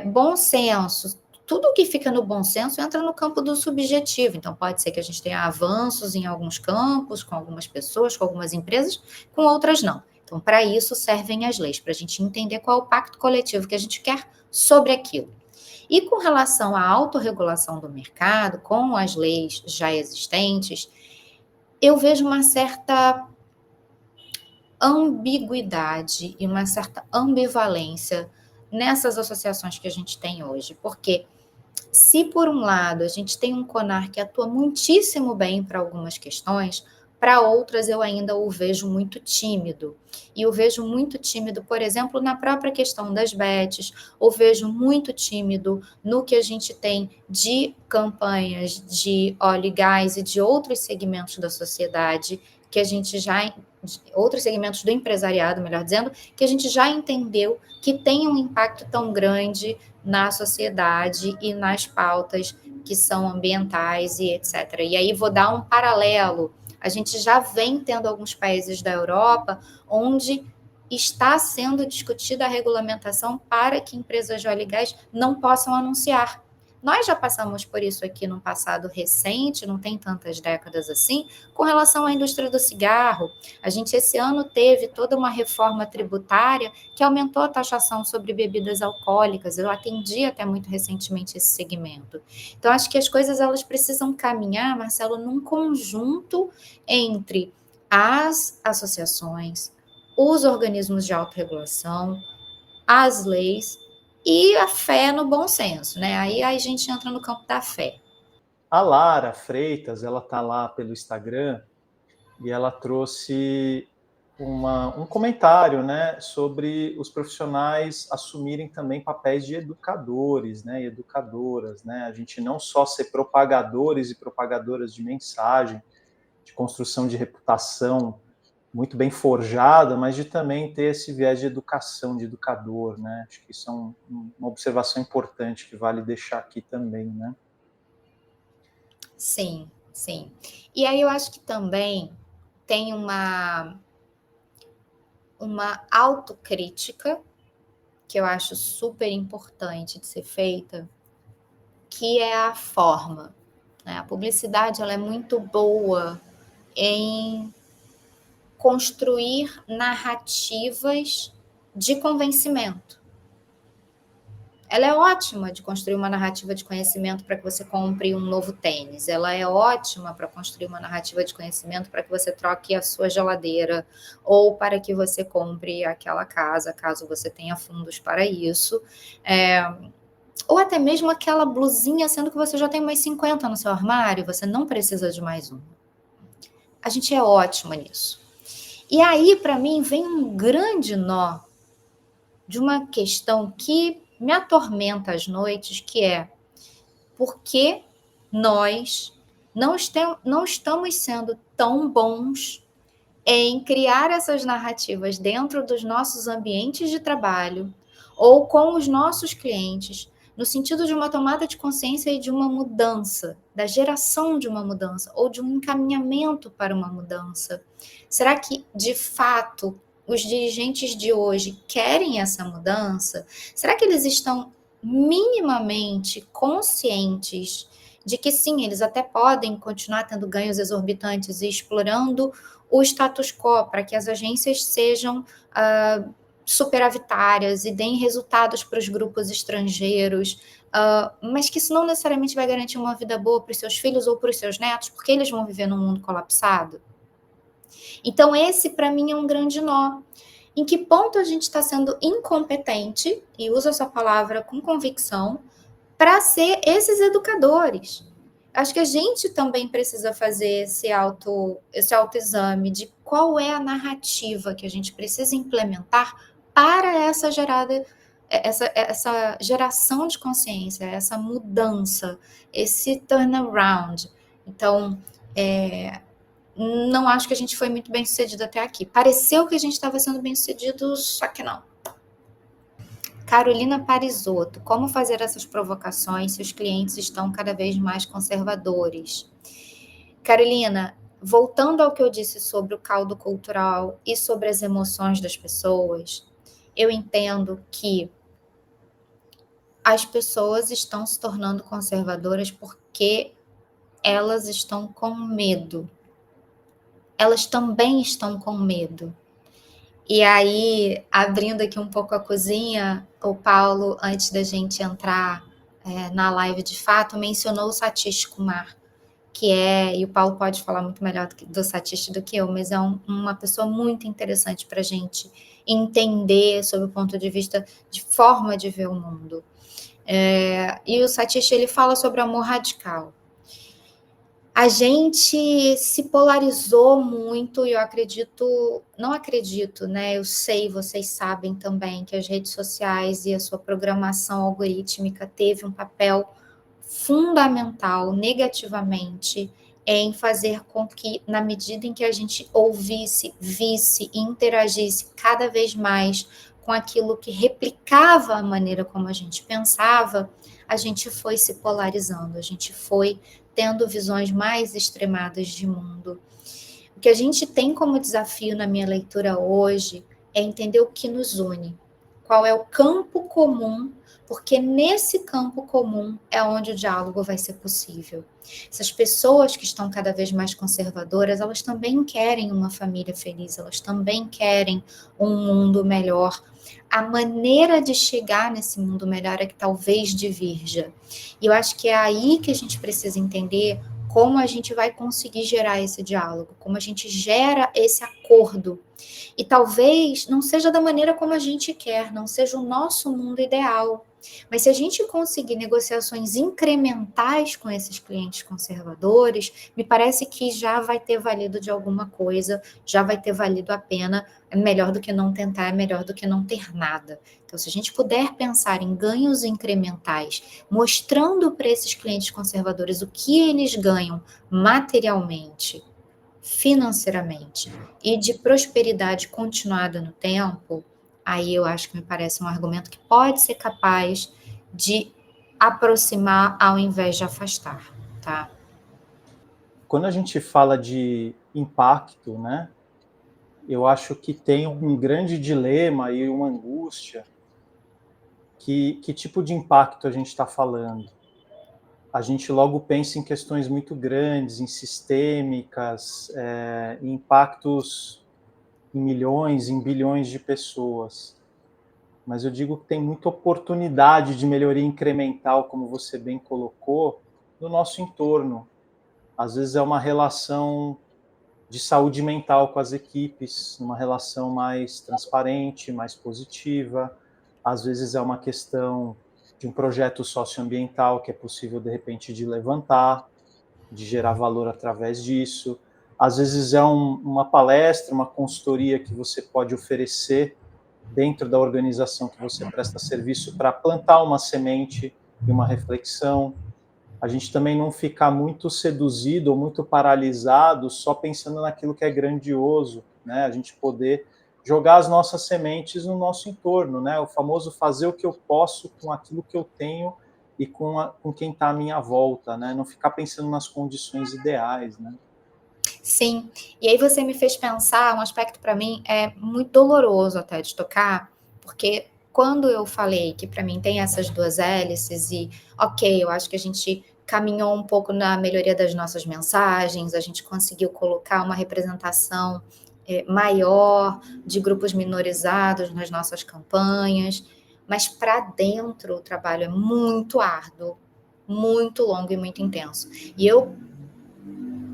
Bom senso, tudo que fica no bom senso entra no campo do subjetivo. Então, pode ser que a gente tenha avanços em alguns campos, com algumas pessoas, com algumas empresas, com outras não. Então, para isso servem as leis, para a gente entender qual é o pacto coletivo que a gente quer sobre aquilo. E com relação à autorregulação do mercado, com as leis já existentes, eu vejo uma certa ambiguidade e uma certa ambivalência nessas associações que a gente tem hoje. Porque se, por um lado, a gente tem um CONAR que atua muitíssimo bem para algumas questões, para outras eu ainda o vejo muito tímido. E eu vejo muito tímido, por exemplo, na própria questão das bets, ou vejo muito tímido no que a gente tem de campanhas de óleo e gás e de outros segmentos da sociedade que a gente já, outros segmentos do empresariado, melhor dizendo, que a gente já entendeu que tem um impacto tão grande na sociedade e nas pautas que são ambientais e etc. E aí vou dar um paralelo. A gente já vem tendo alguns países da Europa onde está sendo discutida a regulamentação para que empresas de óleo e gás não possam anunciar. Nós já passamos por isso aqui no passado recente, não tem tantas décadas assim, com relação à indústria do cigarro. A gente esse ano teve toda uma reforma tributária que aumentou a taxação sobre bebidas alcoólicas. Eu atendi até muito recentemente esse segmento. Então, acho que as coisas elas precisam caminhar, Marcelo, num conjunto entre as associações, os organismos de autorregulação, as leis e a fé no bom senso, né? Aí a gente entra no campo da fé. A Lara Freitas, ela tá lá pelo Instagram e ela trouxe um comentário, né, sobre os profissionais assumirem também papéis de educadores, né, e educadoras, né, a gente não só ser propagadores e propagadoras de mensagem, de construção de reputação muito bem forjada, mas de também ter esse viés de educação, de educador, né, acho que isso é uma observação importante que vale deixar aqui também, né. Sim, sim. E aí eu acho que também tem uma autocrítica que eu acho super importante de ser feita, que é a forma, né? A publicidade ela é muito boa em construir narrativas de convencimento. Ela é ótima de construir uma narrativa de conhecimento para que você compre um novo tênis. Ela é ótima para construir uma narrativa de conhecimento para que você troque a sua geladeira ou para que você compre aquela casa, caso você tenha fundos para isso. Ou até mesmo aquela blusinha, sendo que você já tem umas 50 no seu armário, você não precisa de mais uma. A gente é ótima nisso. E aí, para mim, vem um grande nó de uma questão que me atormenta às noites, que é por que nós não estamos sendo tão bons em criar essas narrativas dentro dos nossos ambientes de trabalho ou com os nossos clientes, no sentido de uma tomada de consciência e de uma mudança, da geração de uma mudança ou de um encaminhamento para uma mudança. Será que, de fato, os dirigentes de hoje querem essa mudança? Será que eles estão minimamente conscientes de que sim, eles até podem continuar tendo ganhos exorbitantes e explorando o status quo para que as agências sejam superavitárias e deem resultados para os grupos estrangeiros, mas que isso não necessariamente vai garantir uma vida boa para os seus filhos ou para os seus netos, porque eles vão viver num mundo colapsado. Então, esse, para mim, é um grande nó. Em que ponto a gente está sendo incompetente, e uso essa palavra com convicção, para ser esses educadores? Acho que a gente também precisa fazer esse autoexame de qual é a narrativa que a gente precisa implementar para essa geração de consciência, essa mudança, esse turnaround. Então, não acho que a gente foi muito bem sucedido até aqui. Pareceu que a gente estava sendo bem sucedido, só que não. Carolina Parisotto, como fazer essas provocações se os clientes estão cada vez mais conservadores? Carolina, voltando ao que eu disse sobre o caldo cultural e sobre as emoções das pessoas, eu entendo que as pessoas estão se tornando conservadoras porque elas estão com medo. Elas também estão com medo. E aí, abrindo aqui um pouco a cozinha, o Paulo, antes da gente entrar na live de fato, mencionou o Satish Kumar, e o Paulo pode falar muito melhor do Satish do que eu, mas é uma pessoa muito interessante para a gente entender sob o ponto de vista de forma de ver o mundo. E o Satish, ele fala sobre amor radical. A gente se polarizou muito e não acredito, né? Eu sei, vocês sabem também que as redes sociais e a sua programação algorítmica teve um papel fundamental negativamente em fazer com que, na medida em que a gente ouvisse, visse e interagisse cada vez mais com aquilo que replicava a maneira como a gente pensava, a gente foi se polarizando, a gente foi tendo visões mais extremadas de mundo. O que a gente tem como desafio na minha leitura hoje é entender o que nos une, qual é o campo comum, porque nesse campo comum é onde o diálogo vai ser possível. Essas pessoas que estão cada vez mais conservadoras, elas também querem uma família feliz, elas também querem um mundo melhor. A maneira de chegar nesse mundo melhor é que talvez divirja. E eu acho que é aí que a gente precisa entender como a gente vai conseguir gerar esse diálogo, como a gente gera esse acordo. E talvez não seja da maneira como a gente quer, não seja o nosso mundo ideal. Mas se a gente conseguir negociações incrementais com esses clientes conservadores, me parece que já vai ter valido de alguma coisa, já vai ter valido a pena. É melhor do que não tentar, é melhor do que não ter nada. Então, se a gente puder pensar em ganhos incrementais, mostrando para esses clientes conservadores o que eles ganham materialmente, financeiramente e de prosperidade continuada no tempo, aí eu acho que me parece um argumento que pode ser capaz de aproximar ao invés de afastar, tá? quando a gente fala de impacto, né, eu acho que tem um grande dilema e uma angústia, que tipo de impacto a gente está falando? A gente logo pensa em questões muito grandes, em sistêmicas, em impactos em milhões, em bilhões de pessoas. Mas eu digo que tem muita oportunidade de melhoria incremental, como você bem colocou, no nosso entorno. Às vezes é uma relação de saúde mental com as equipes, uma relação mais transparente, mais positiva. Às vezes é uma questão de um projeto socioambiental que é possível, de repente, de levantar, de gerar valor através disso. Às vezes é uma palestra, uma consultoria que você pode oferecer dentro da organização que você presta serviço para plantar uma semente e uma reflexão. A gente também não ficar muito seduzido ou muito paralisado só pensando naquilo que é grandioso, né? A gente poder jogar as nossas sementes no nosso entorno, né? O famoso fazer o que eu posso com aquilo que eu tenho e com quem está à minha volta, né? Não ficar pensando nas condições ideais, né? Sim, e aí você me fez pensar um aspecto para mim é muito doloroso até de tocar, porque quando eu falei que para mim tem essas duas hélices e, ok, eu acho que a gente caminhou um pouco na melhoria das nossas mensagens, a gente conseguiu colocar uma representação maior de grupos minorizados nas nossas campanhas, mas para dentro o trabalho é muito árduo, muito longo e muito intenso. E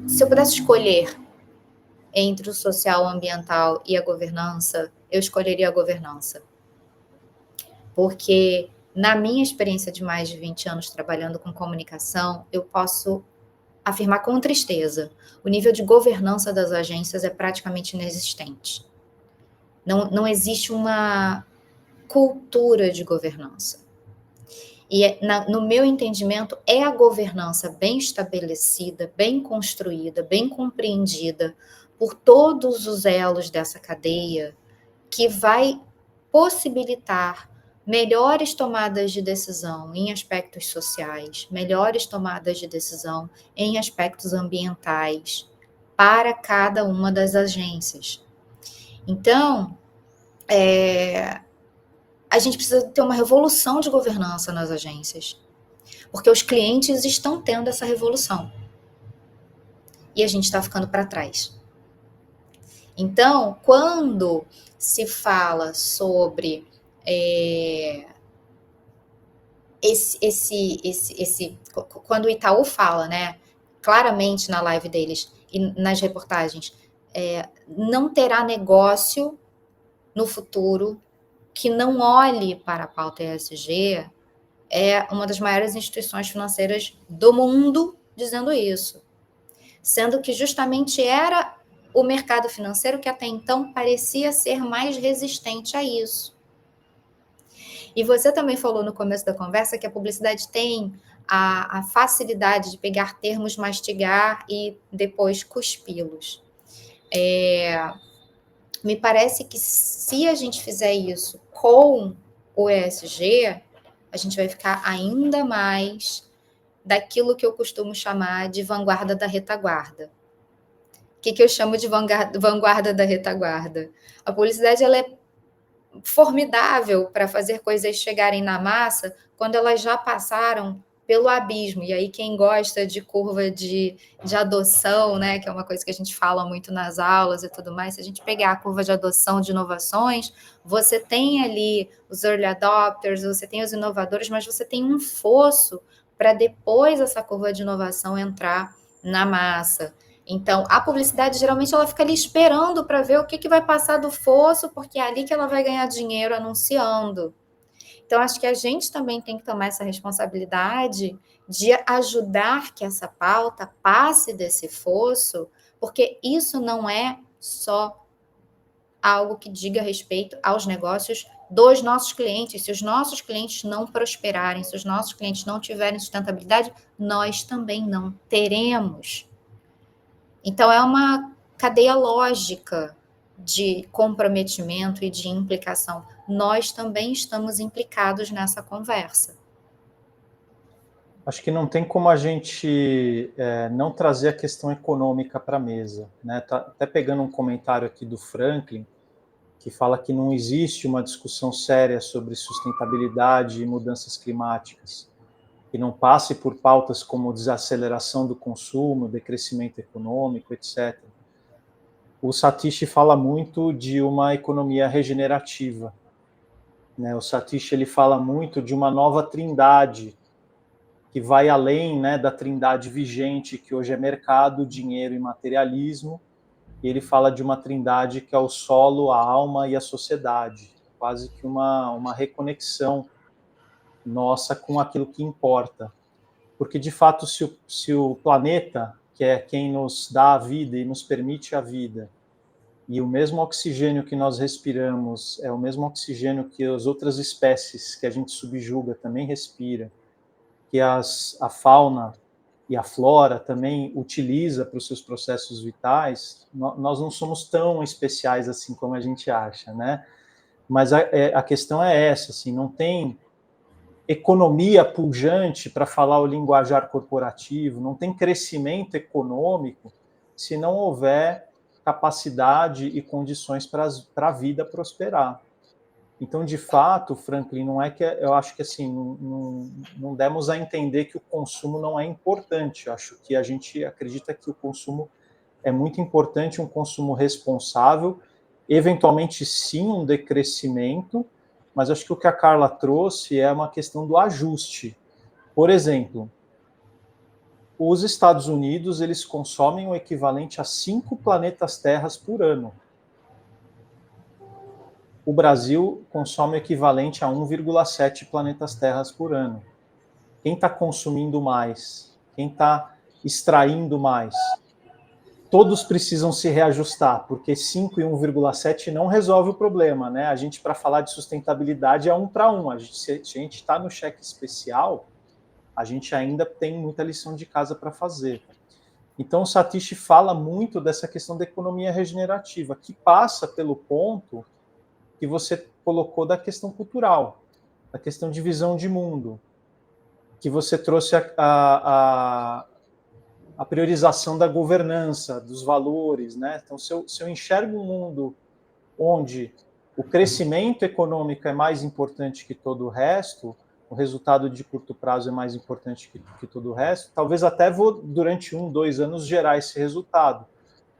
se eu pudesse escolher entre o social, o ambiental e a governança, eu escolheria a governança. Porque, na minha experiência de mais de 20 anos trabalhando com comunicação, eu posso afirmar com tristeza, o nível de governança das agências é praticamente inexistente. Não existe uma cultura de governança. E, no meu entendimento, é a governança bem estabelecida, bem construída, bem compreendida por todos os elos dessa cadeia, que vai possibilitar melhores tomadas de decisão em aspectos sociais, melhores tomadas de decisão em aspectos ambientais para cada uma das agências. Então, a gente precisa ter uma revolução de governança nas agências, porque os clientes estão tendo essa revolução e a gente está ficando para trás. Então, quando se fala sobre quando o Itaú fala, né, claramente na live deles e nas reportagens, não terá negócio no futuro que não olhe para a pauta ESG, é uma das maiores instituições financeiras do mundo dizendo isso, sendo que justamente era o mercado financeiro que até então parecia ser mais resistente a isso. E você também falou no começo da conversa que a publicidade tem a facilidade de pegar termos, mastigar e depois cuspi-los. Me parece que se a gente fizer isso com o ESG, a gente vai ficar ainda mais daquilo que eu costumo chamar de vanguarda da retaguarda. O que eu chamo de vanguarda da retaguarda? A publicidade ela é formidável para fazer coisas chegarem na massa quando elas já passaram pelo abismo. E aí quem gosta de curva de adoção, né, que é uma coisa que a gente fala muito nas aulas e tudo mais, se a gente pegar a curva de adoção de inovações, você tem ali os early adopters, você tem os inovadores, mas você tem um fosso para depois essa curva de inovação entrar na massa. Então, a publicidade, geralmente, ela fica ali esperando para ver o que vai passar do fosso, porque é ali que ela vai ganhar dinheiro anunciando. Então, acho que a gente também tem que tomar essa responsabilidade de ajudar que essa pauta passe desse fosso, porque isso não é só algo que diga respeito aos negócios dos nossos clientes. Se os nossos clientes não prosperarem, se os nossos clientes não tiverem sustentabilidade, nós também não teremos. Então, é uma cadeia lógica de comprometimento e de implicação. Nós também estamos implicados nessa conversa. Acho que não tem como a gente não trazer a questão econômica para a mesa, né? Tá até pegando um comentário aqui do Franklin, que fala que não existe uma discussão séria sobre sustentabilidade e mudanças climáticas, que não passe por pautas como desaceleração do consumo, decrescimento econômico, etc. O Satish fala muito de uma economia regenerativa, né? O Satish ele fala muito de uma nova trindade que vai além, né, da trindade vigente que hoje é mercado, dinheiro e materialismo. E ele fala de uma trindade que é o solo, a alma e a sociedade, quase que uma reconexão nossa com aquilo que importa. Porque, de fato, se o planeta, que é quem nos dá a vida e nos permite a vida, e o mesmo oxigênio que nós respiramos é o mesmo oxigênio que as outras espécies que a gente subjuga também respira, que a fauna e a flora também utiliza para os seus processos vitais, nós não somos tão especiais assim como a gente acha, né? Mas a questão é essa, assim, não tem economia pujante para falar o linguajar corporativo, não tem crescimento econômico se não houver capacidade e condições para a vida prosperar. Então, de fato, Franklin, não é que eu acho que assim não demos a entender que o consumo não é importante. Eu acho que a gente acredita que o consumo é muito importante, um consumo responsável, eventualmente sim um decrescimento, mas acho que o que a Carla trouxe é uma questão do ajuste. Por exemplo, os Estados Unidos eles consomem o equivalente a 5 planetas Terras por ano. O Brasil consome o equivalente a 1,7 planetas Terras por ano. Quem está consumindo mais? Quem está extraindo mais? Todos precisam se reajustar, porque 5 e 1,7 não resolve o problema, né? A gente, para falar de sustentabilidade, é 1 para 1. Se a gente está no cheque especial, a gente ainda tem muita lição de casa para fazer. Então, o Satish fala muito dessa questão da economia regenerativa, que passa pelo ponto que você colocou da questão cultural, da questão de visão de mundo, que você trouxe a priorização da governança, dos valores, né? Então, se eu enxergo um mundo onde o crescimento econômico é mais importante que todo o resto, o resultado de curto prazo é mais importante que todo o resto, talvez até vou, durante 1, 2 anos, gerar esse resultado.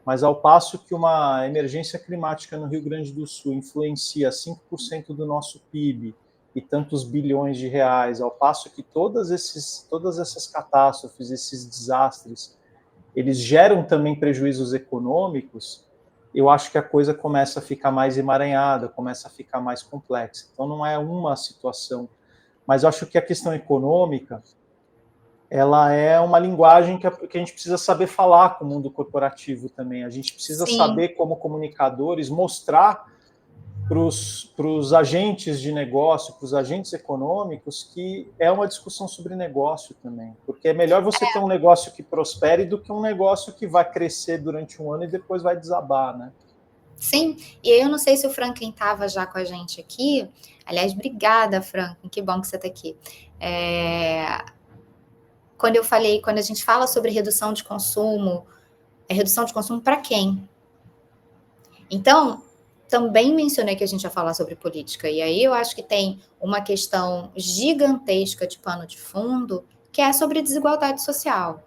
Mas ao passo que uma emergência climática no Rio Grande do Sul influencia 5% do nosso PIB e tantos bilhões de reais, ao passo que todas essas catástrofes, esses desastres, eles geram também prejuízos econômicos, eu acho que a coisa começa a ficar mais emaranhada, começa a ficar mais complexa. Então não é uma situação, mas eu acho que a questão econômica, ela é uma linguagem que a gente precisa saber falar com o mundo corporativo também. A gente precisa Sim. saber, como comunicadores, mostrar para os agentes de negócio, para os agentes econômicos, que é uma discussão sobre negócio também. Porque é melhor você ter um negócio que prospere do que um negócio que vai crescer durante um ano e depois vai desabar, né? Sim, e aí eu não sei se o Franklin estava já com a gente aqui. Aliás, obrigada, Franklin, que bom que você está aqui. Quando a gente fala sobre redução de consumo, é redução de consumo para quem? Então, também mencionei que a gente ia falar sobre política, e aí eu acho que tem uma questão gigantesca de pano de fundo, que é sobre desigualdade social.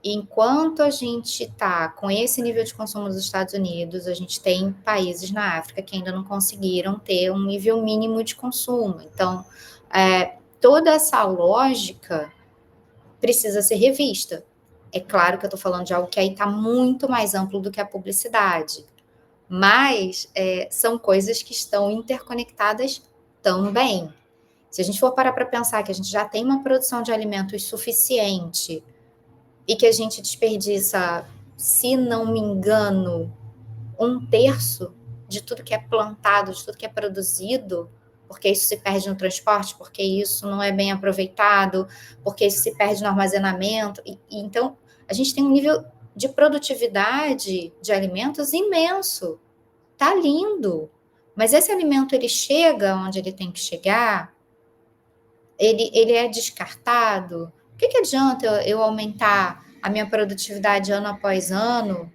Enquanto a gente está com esse nível de consumo nos Estados Unidos, a gente tem países na África que ainda não conseguiram ter um nível mínimo de consumo. Então, toda essa lógica precisa ser revista. É claro que eu estou falando de algo que aí está muito mais amplo do que a publicidade, mas são coisas que estão interconectadas também. Se a gente for parar para pensar que a gente já tem uma produção de alimentos suficiente e que a gente desperdiça, se não me engano, 1/3 de tudo que é plantado, de tudo que é produzido, porque isso se perde no transporte, porque isso não é bem aproveitado, porque isso se perde no armazenamento. Então, a gente tem um nível de produtividade de alimentos imenso. Tá lindo. Mas esse alimento, ele chega onde ele tem que chegar? Ele é descartado? que adianta eu aumentar a minha produtividade ano após ano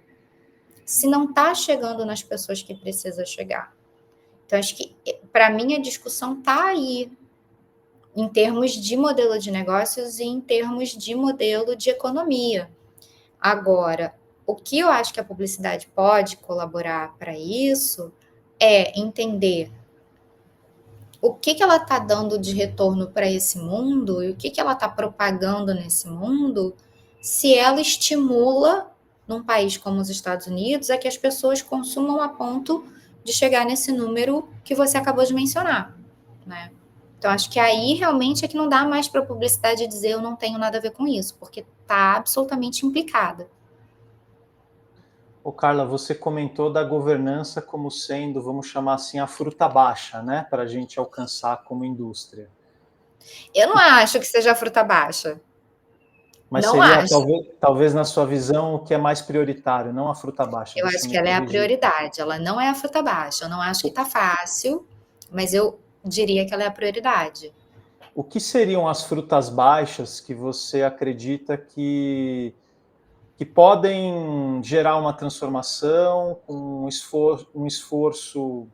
se não está chegando nas pessoas que precisa chegar? Então, acho que, para mim, a discussão está aí, em termos de modelo de negócios e em termos de modelo de economia. Agora, o que eu acho que a publicidade pode colaborar para isso é entender o que ela está dando de retorno para esse mundo e o que ela está propagando nesse mundo, se ela estimula, num país como os Estados Unidos, a que as pessoas consumam a ponto de chegar nesse número que você acabou de mencionar, né? Então, acho que aí realmente é que não dá mais para a publicidade dizer eu não tenho nada a ver com isso, porque está absolutamente implicada. Ô, Carla, você comentou da governança como sendo, vamos chamar assim, a fruta baixa, né, para a gente alcançar como indústria. Eu não acho que seja a fruta baixa. Mas Não seria, acho. talvez na sua visão, o que é mais prioritário, não a fruta baixa, Eu deixa acho eu que me ela é a corrigir. prioridade, ela não é a fruta baixa. Eu não acho que tá fácil, mas eu diria que ela é a prioridade. O que seriam as frutas baixas que você acredita que podem gerar uma transformação com um esforço,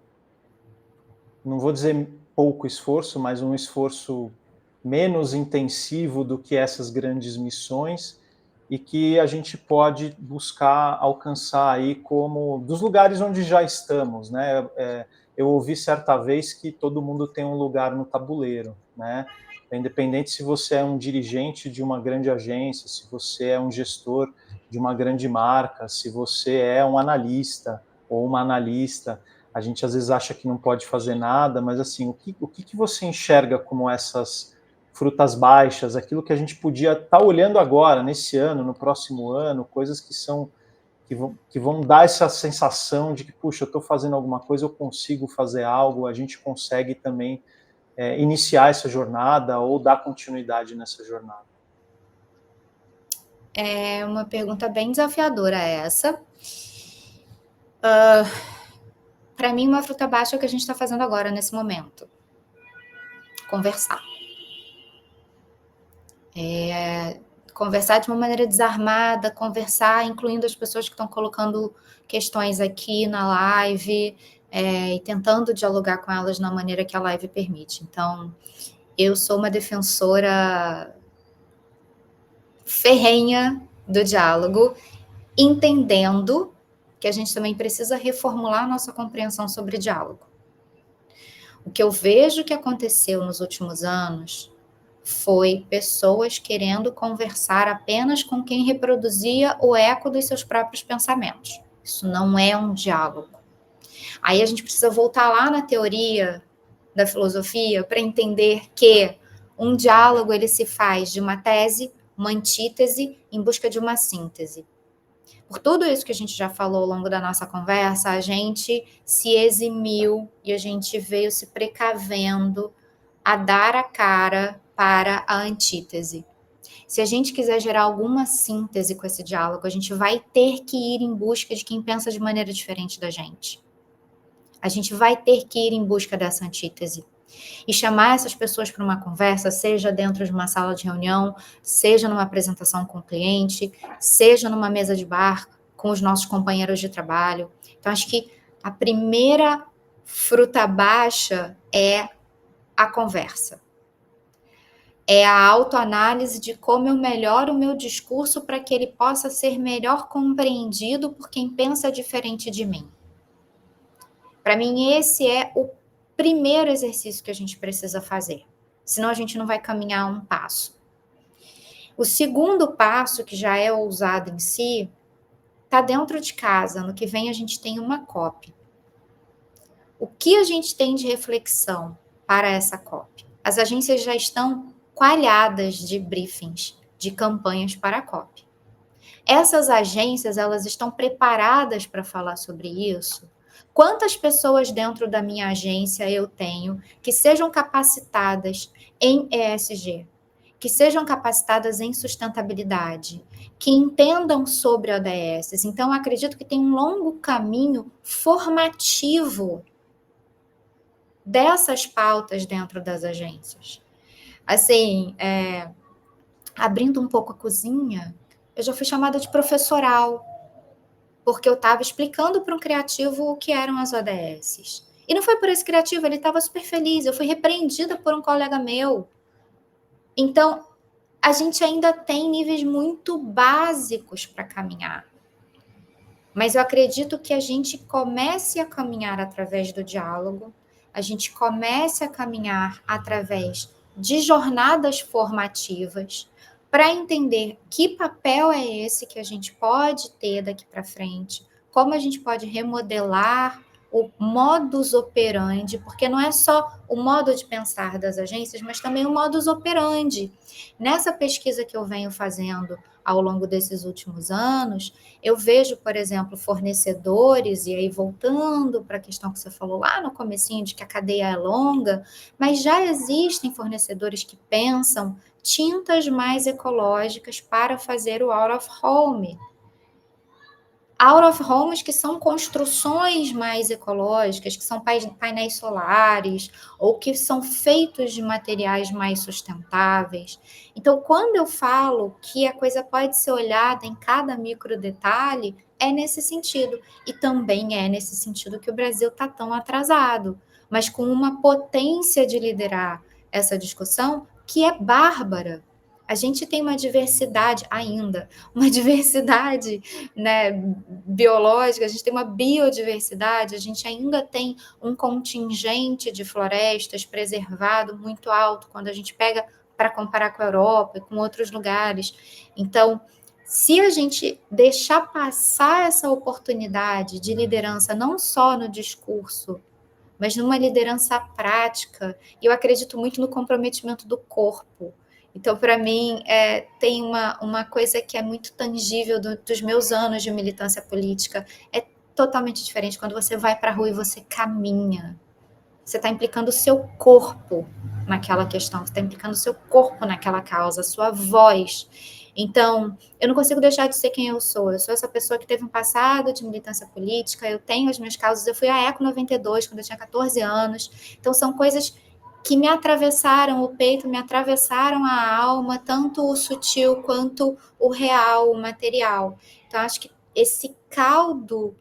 não vou dizer pouco esforço, mas um esforço menos intensivo do que essas grandes missões e que a gente pode buscar alcançar aí como dos lugares onde já estamos, né? Eu ouvi certa vez que todo mundo tem um lugar no tabuleiro, né? Independente se você é um dirigente de uma grande agência, se você é um gestor de uma grande marca, se você é um analista ou uma analista, a gente às vezes acha que não pode fazer nada, mas assim, o que você enxerga como essas frutas baixas, aquilo que a gente podia estar olhando agora, nesse ano, no próximo ano, coisas que vão dar essa sensação de que, puxa, eu estou fazendo alguma coisa, eu consigo fazer algo, a gente consegue também iniciar essa jornada ou dar continuidade nessa jornada. É uma pergunta bem desafiadora essa. Para mim, uma fruta baixa é o que a gente está fazendo agora, nesse momento. Conversar. Conversar de uma maneira desarmada, conversar incluindo as pessoas que estão colocando questões aqui na live, e tentando dialogar com elas na maneira que a live permite. Então, eu sou uma defensora ferrenha do diálogo, entendendo que a gente também precisa reformular a nossa compreensão sobre diálogo. O que eu vejo que aconteceu nos últimos anos foi pessoas querendo conversar apenas com quem reproduzia o eco dos seus próprios pensamentos. Isso não é um diálogo. Aí a gente precisa voltar lá na teoria da filosofia para entender que um diálogo ele se faz de uma tese, uma antítese, em busca de uma síntese. Por tudo isso que a gente já falou ao longo da nossa conversa, a gente se eximiu e a gente veio se precavendo a dar a cara para a antítese. Se a gente quiser gerar alguma síntese com esse diálogo, a gente vai ter que ir em busca de quem pensa de maneira diferente da gente. A gente vai ter que ir em busca dessa antítese. E chamar essas pessoas para uma conversa, seja dentro de uma sala de reunião, seja numa apresentação com o cliente, seja numa mesa de bar com os nossos companheiros de trabalho. Então, acho que a primeira fruta baixa é a conversa. É a autoanálise de como eu melhoro o meu discurso para que ele possa ser melhor compreendido por quem pensa diferente de mim. Para mim, esse é o primeiro exercício que a gente precisa fazer. Senão a gente não vai caminhar um passo. O segundo passo, que já é ousado em si, está dentro de casa. No que vem a gente tem uma copy. O que a gente tem de reflexão para essa copy? As agências já estão coalhadas de briefings, de campanhas para a copy. Essas agências, elas estão preparadas para falar sobre isso? Quantas pessoas dentro da minha agência eu tenho que sejam capacitadas em ESG, que sejam capacitadas em sustentabilidade, que entendam sobre ODS? Então, acredito que tem um longo caminho formativo dessas pautas dentro das agências. Assim, abrindo um pouco a cozinha, eu já fui chamada de professoral, porque eu estava explicando para um criativo o que eram as ODSs. E não foi por esse criativo, ele estava super feliz. Eu fui repreendida por um colega meu. Então, a gente ainda tem níveis muito básicos para caminhar. Mas eu acredito que a gente comece a caminhar através do diálogo, a gente comece a caminhar através de jornadas formativas para entender que papel é esse que a gente pode ter daqui para frente, como a gente pode remodelar o modus operandi, porque não é só o modo de pensar das agências, mas também o modus operandi. Nessa pesquisa que eu venho fazendo ao longo desses últimos anos, eu vejo, por exemplo, fornecedores, e aí voltando para a questão que você falou lá no comecinho de que a cadeia é longa, mas já existem fornecedores que pensam tintas mais ecológicas para fazer o out of home. Out of homes que são construções mais ecológicas, que são painéis solares, ou que são feitos de materiais mais sustentáveis. Então, quando eu falo que a coisa pode ser olhada em cada micro detalhe, é nesse sentido. E também é nesse sentido que o Brasil está tão atrasado, mas com uma potência de liderar essa discussão que é bárbara. A gente tem uma diversidade ainda, uma diversidade, né, biológica, a gente tem uma biodiversidade, a gente ainda tem um contingente de florestas preservado muito alto quando a gente pega para comparar com a Europa e com outros lugares. Então, se a gente deixar passar essa oportunidade de liderança, não só no discurso, mas numa liderança prática, e eu acredito muito no comprometimento do corpo. Então, para mim, tem uma coisa que é muito tangível dos meus anos de militância política. É totalmente diferente quando você vai para a rua e você caminha. Você está implicando o seu corpo naquela questão, você está implicando o seu corpo naquela causa, a sua voz. Então, eu não consigo deixar de ser quem eu sou. Eu sou essa pessoa que teve um passado de militância política, eu tenho as minhas causas. Eu fui à ECO 92, quando eu tinha 14 anos. Então, são coisas que me atravessaram o peito, me atravessaram a alma, tanto o sutil quanto o real, o material. Então, acho que esse caldo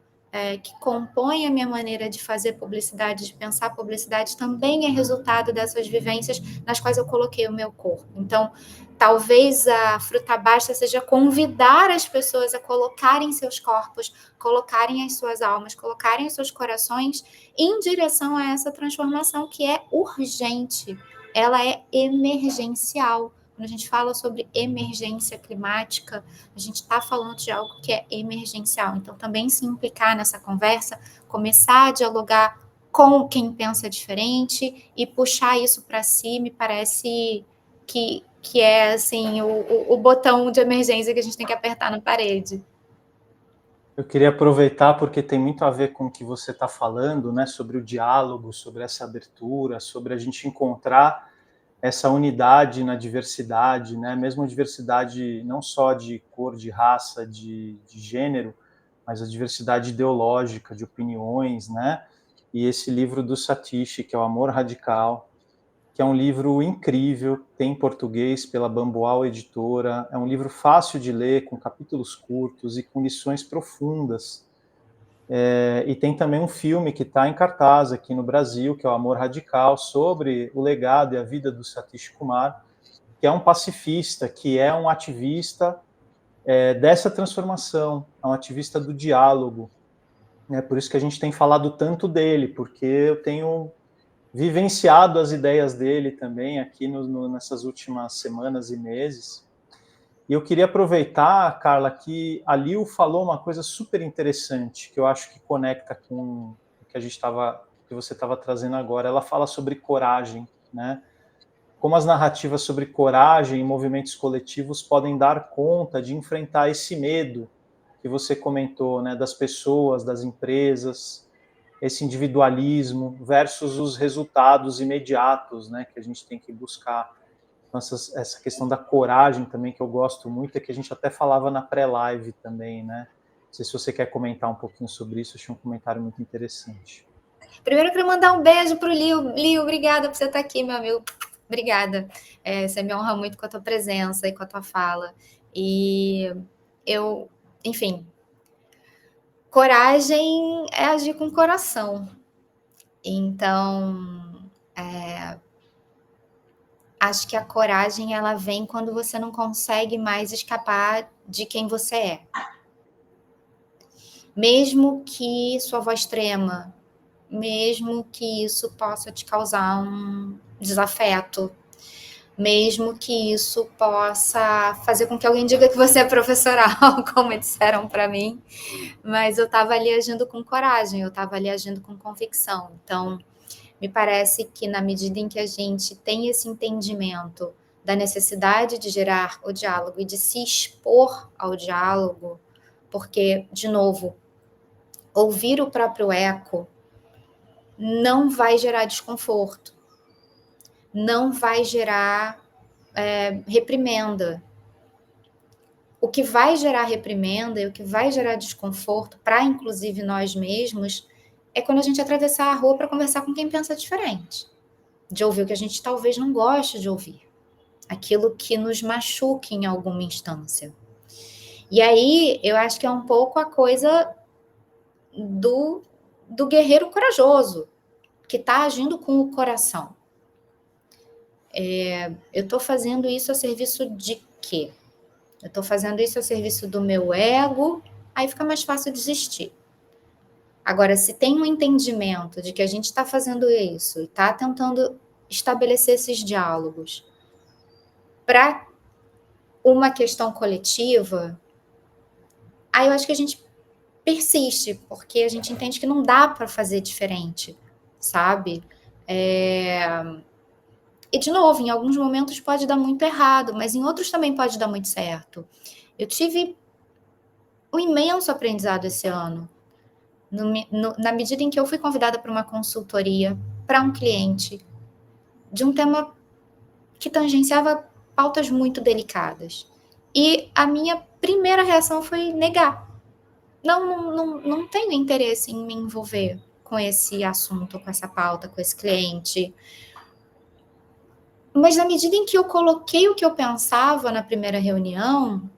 que compõe a minha maneira de fazer publicidade, de pensar publicidade, também é resultado dessas vivências nas quais eu coloquei o meu corpo. Então, talvez a fruta basta seja convidar as pessoas a colocarem seus corpos, colocarem as suas almas, colocarem os seus corações em direção a essa transformação que é urgente, ela é emergencial. Quando a gente fala sobre emergência climática, a gente está falando de algo que é emergencial. Então, também se implicar nessa conversa, começar a dialogar com quem pensa diferente e puxar isso para si, me parece que é assim o botão de emergência que a gente tem que apertar na parede. Eu queria aproveitar porque tem muito a ver com o que você está falando, né, sobre o diálogo, sobre essa abertura, sobre a gente encontrar essa unidade na diversidade, né, mesmo a diversidade não só de cor, de raça, de gênero, mas a diversidade ideológica, de opiniões, né, e esse livro do Satish, que é o Amor Radical, que é um livro incrível, tem em português pela Bamboal Editora, é um livro fácil de ler, com capítulos curtos e com lições profundas. E tem também um filme que está em cartaz aqui no Brasil, que é o Amor Radical, sobre o legado e a vida do Satish Kumar, que é um pacifista, que é um ativista dessa transformação, é um ativista do diálogo. Por isso que a gente tem falado tanto dele, porque eu tenho vivenciado as ideias dele também aqui nessas últimas semanas e meses. E eu queria aproveitar, Carla, que a Liu falou uma coisa super interessante, que eu acho que conecta com o que que você estava trazendo agora. Ela fala sobre coragem, né? Como as narrativas sobre coragem e movimentos coletivos podem dar conta de enfrentar esse medo que você comentou, né, das pessoas, das empresas, esse individualismo versus os resultados imediatos, né, que a gente tem que buscar. Então, essa questão da coragem também, que eu gosto muito, é que a gente até falava na pré-live também, né? Não sei se você quer comentar um pouquinho sobre isso, achei um comentário muito interessante. Primeiro, eu quero mandar um beijo para o Liu. Liu, obrigada por você estar aqui, meu amigo. Obrigada. Você me honra muito com a tua presença e com a tua fala. E eu, enfim, coragem é agir com o coração. Então, acho que a coragem ela vem quando você não consegue mais escapar de quem você é. Mesmo que sua voz trema, mesmo que isso possa te causar um desafeto, mesmo que isso possa fazer com que alguém diga que você é professoral, como disseram para mim, mas eu estava ali agindo com coragem, eu estava ali agindo com convicção. Então, me parece que na medida em que a gente tem esse entendimento da necessidade de gerar o diálogo e de se expor ao diálogo, porque, de novo, ouvir o próprio eco não vai gerar desconforto, não vai gerar reprimenda. O que vai gerar reprimenda e o que vai gerar desconforto para, inclusive, nós mesmos, é quando a gente atravessar a rua para conversar com quem pensa diferente, de ouvir o que a gente talvez não goste de ouvir, aquilo que nos machuque em alguma instância. E aí, eu acho que é um pouco a coisa do guerreiro corajoso, que está agindo com o coração. Eu estou fazendo isso a serviço de quê? Eu estou fazendo isso a serviço do meu ego, aí fica mais fácil desistir. Agora, se tem um entendimento de que a gente está fazendo isso e está tentando estabelecer esses diálogos para uma questão coletiva, aí eu acho que a gente persiste, porque a gente entende que não dá para fazer diferente, sabe? E, de novo, em alguns momentos pode dar muito errado, mas em outros também pode dar muito certo. Eu tive um imenso aprendizado esse ano, na medida em que eu fui convidada para uma consultoria para um cliente de um tema que tangenciava pautas muito delicadas. E a minha primeira reação foi negar. Não tenho interesse em me envolver com esse assunto, com essa pauta, com esse cliente. Mas na medida em que eu coloquei o que eu pensava na primeira reunião,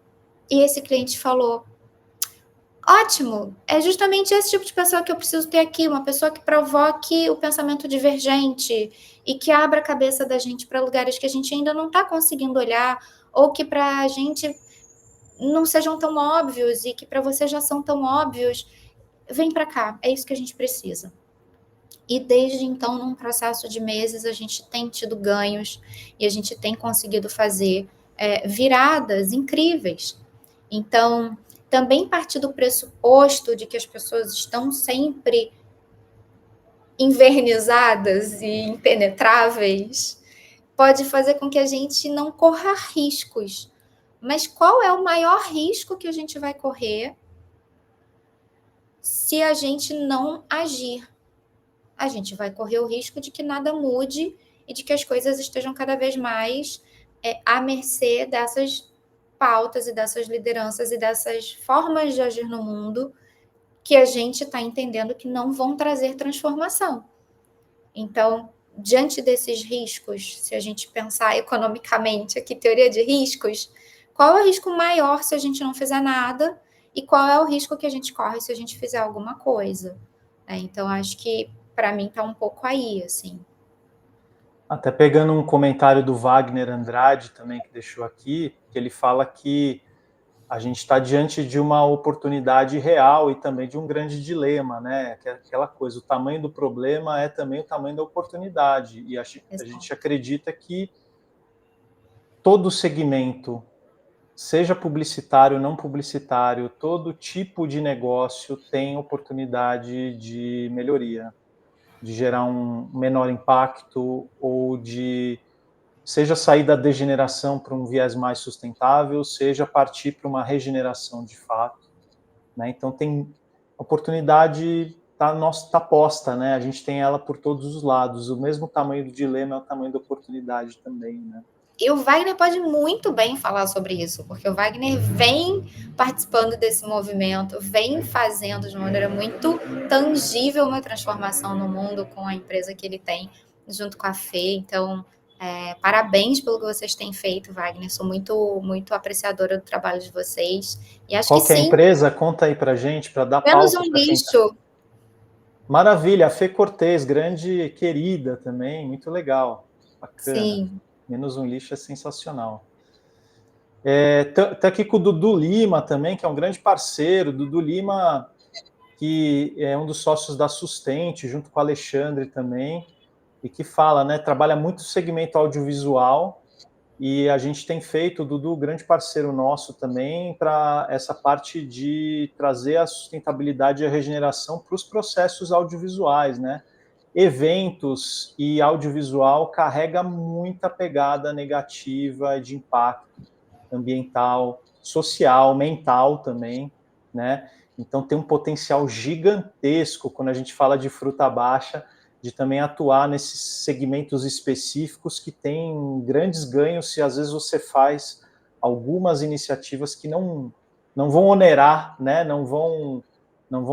e esse cliente falou: ótimo, é justamente esse tipo de pessoa que eu preciso ter aqui, uma pessoa que provoque o pensamento divergente e que abra a cabeça da gente para lugares que a gente ainda não está conseguindo olhar, ou que para a gente não sejam tão óbvios e que para você já são tão óbvios. Vem para cá, é isso que a gente precisa. E desde então, num processo de meses, a gente tem tido ganhos e a gente tem conseguido fazer viradas incríveis. Então, também partir do pressuposto de que as pessoas estão sempre invernizadas e impenetráveis pode fazer com que a gente não corra riscos. Mas qual é o maior risco que a gente vai correr se a gente não agir? A gente vai correr o risco de que nada mude e de que as coisas estejam cada vez mais à mercê dessas pautas e dessas lideranças e dessas formas de agir no mundo que a gente está entendendo que não vão trazer transformação. Então, diante desses riscos, se a gente pensar economicamente aqui, teoria de riscos, qual é o risco maior se a gente não fizer nada e qual é o risco que a gente corre se a gente fizer alguma coisa? Então, acho que para mim está um pouco aí, assim. Até pegando um comentário do Wagner Andrade também que deixou aqui, que ele fala que a gente está diante de uma oportunidade real e também de um grande dilema, né? Que é aquela coisa, o tamanho do problema é também o tamanho da oportunidade. E a gente acredita que todo segmento, seja publicitário, não publicitário, todo tipo de negócio tem oportunidade de melhoria, de gerar um menor impacto ou de seja sair da degeneração para um viés mais sustentável, seja partir para uma regeneração de fato, né? Então tem oportunidade tá posta, né? A gente tem ela por todos os lados. O mesmo tamanho do dilema é o tamanho da oportunidade também, né? E o Wagner pode muito bem falar sobre isso, porque o Wagner vem participando desse movimento, vem fazendo de uma maneira muito tangível uma transformação no mundo com a empresa que ele tem, junto com a Fê. Então, Parabéns pelo que vocês têm feito, Wagner. Sou muito, muito apreciadora do trabalho de vocês. E acho que Qual que é a sim, empresa? Conta aí pra gente, para dar menos um palco para quem está. lixo. Maravilha, a Fê Cortez, grande querida também, muito legal, bacana. Sim, Menos um lixo é sensacional. Tá aqui com o Dudu Lima também, que é um grande parceiro. Dudu Lima, que é um dos sócios da Sustente, junto com o Alexandre também, e que fala, né, trabalha muito o segmento audiovisual, e a gente tem feito, o Dudu, grande parceiro nosso também, para essa parte de trazer a sustentabilidade e a regeneração para os processos audiovisuais, né? Eventos e audiovisual carrega muita pegada negativa de impacto ambiental, social, mental também, né? Então tem um potencial gigantesco quando a gente fala de fruta baixa, de também atuar nesses segmentos específicos que têm grandes ganhos se às vezes você faz algumas iniciativas que não vão onerar, né? Não vão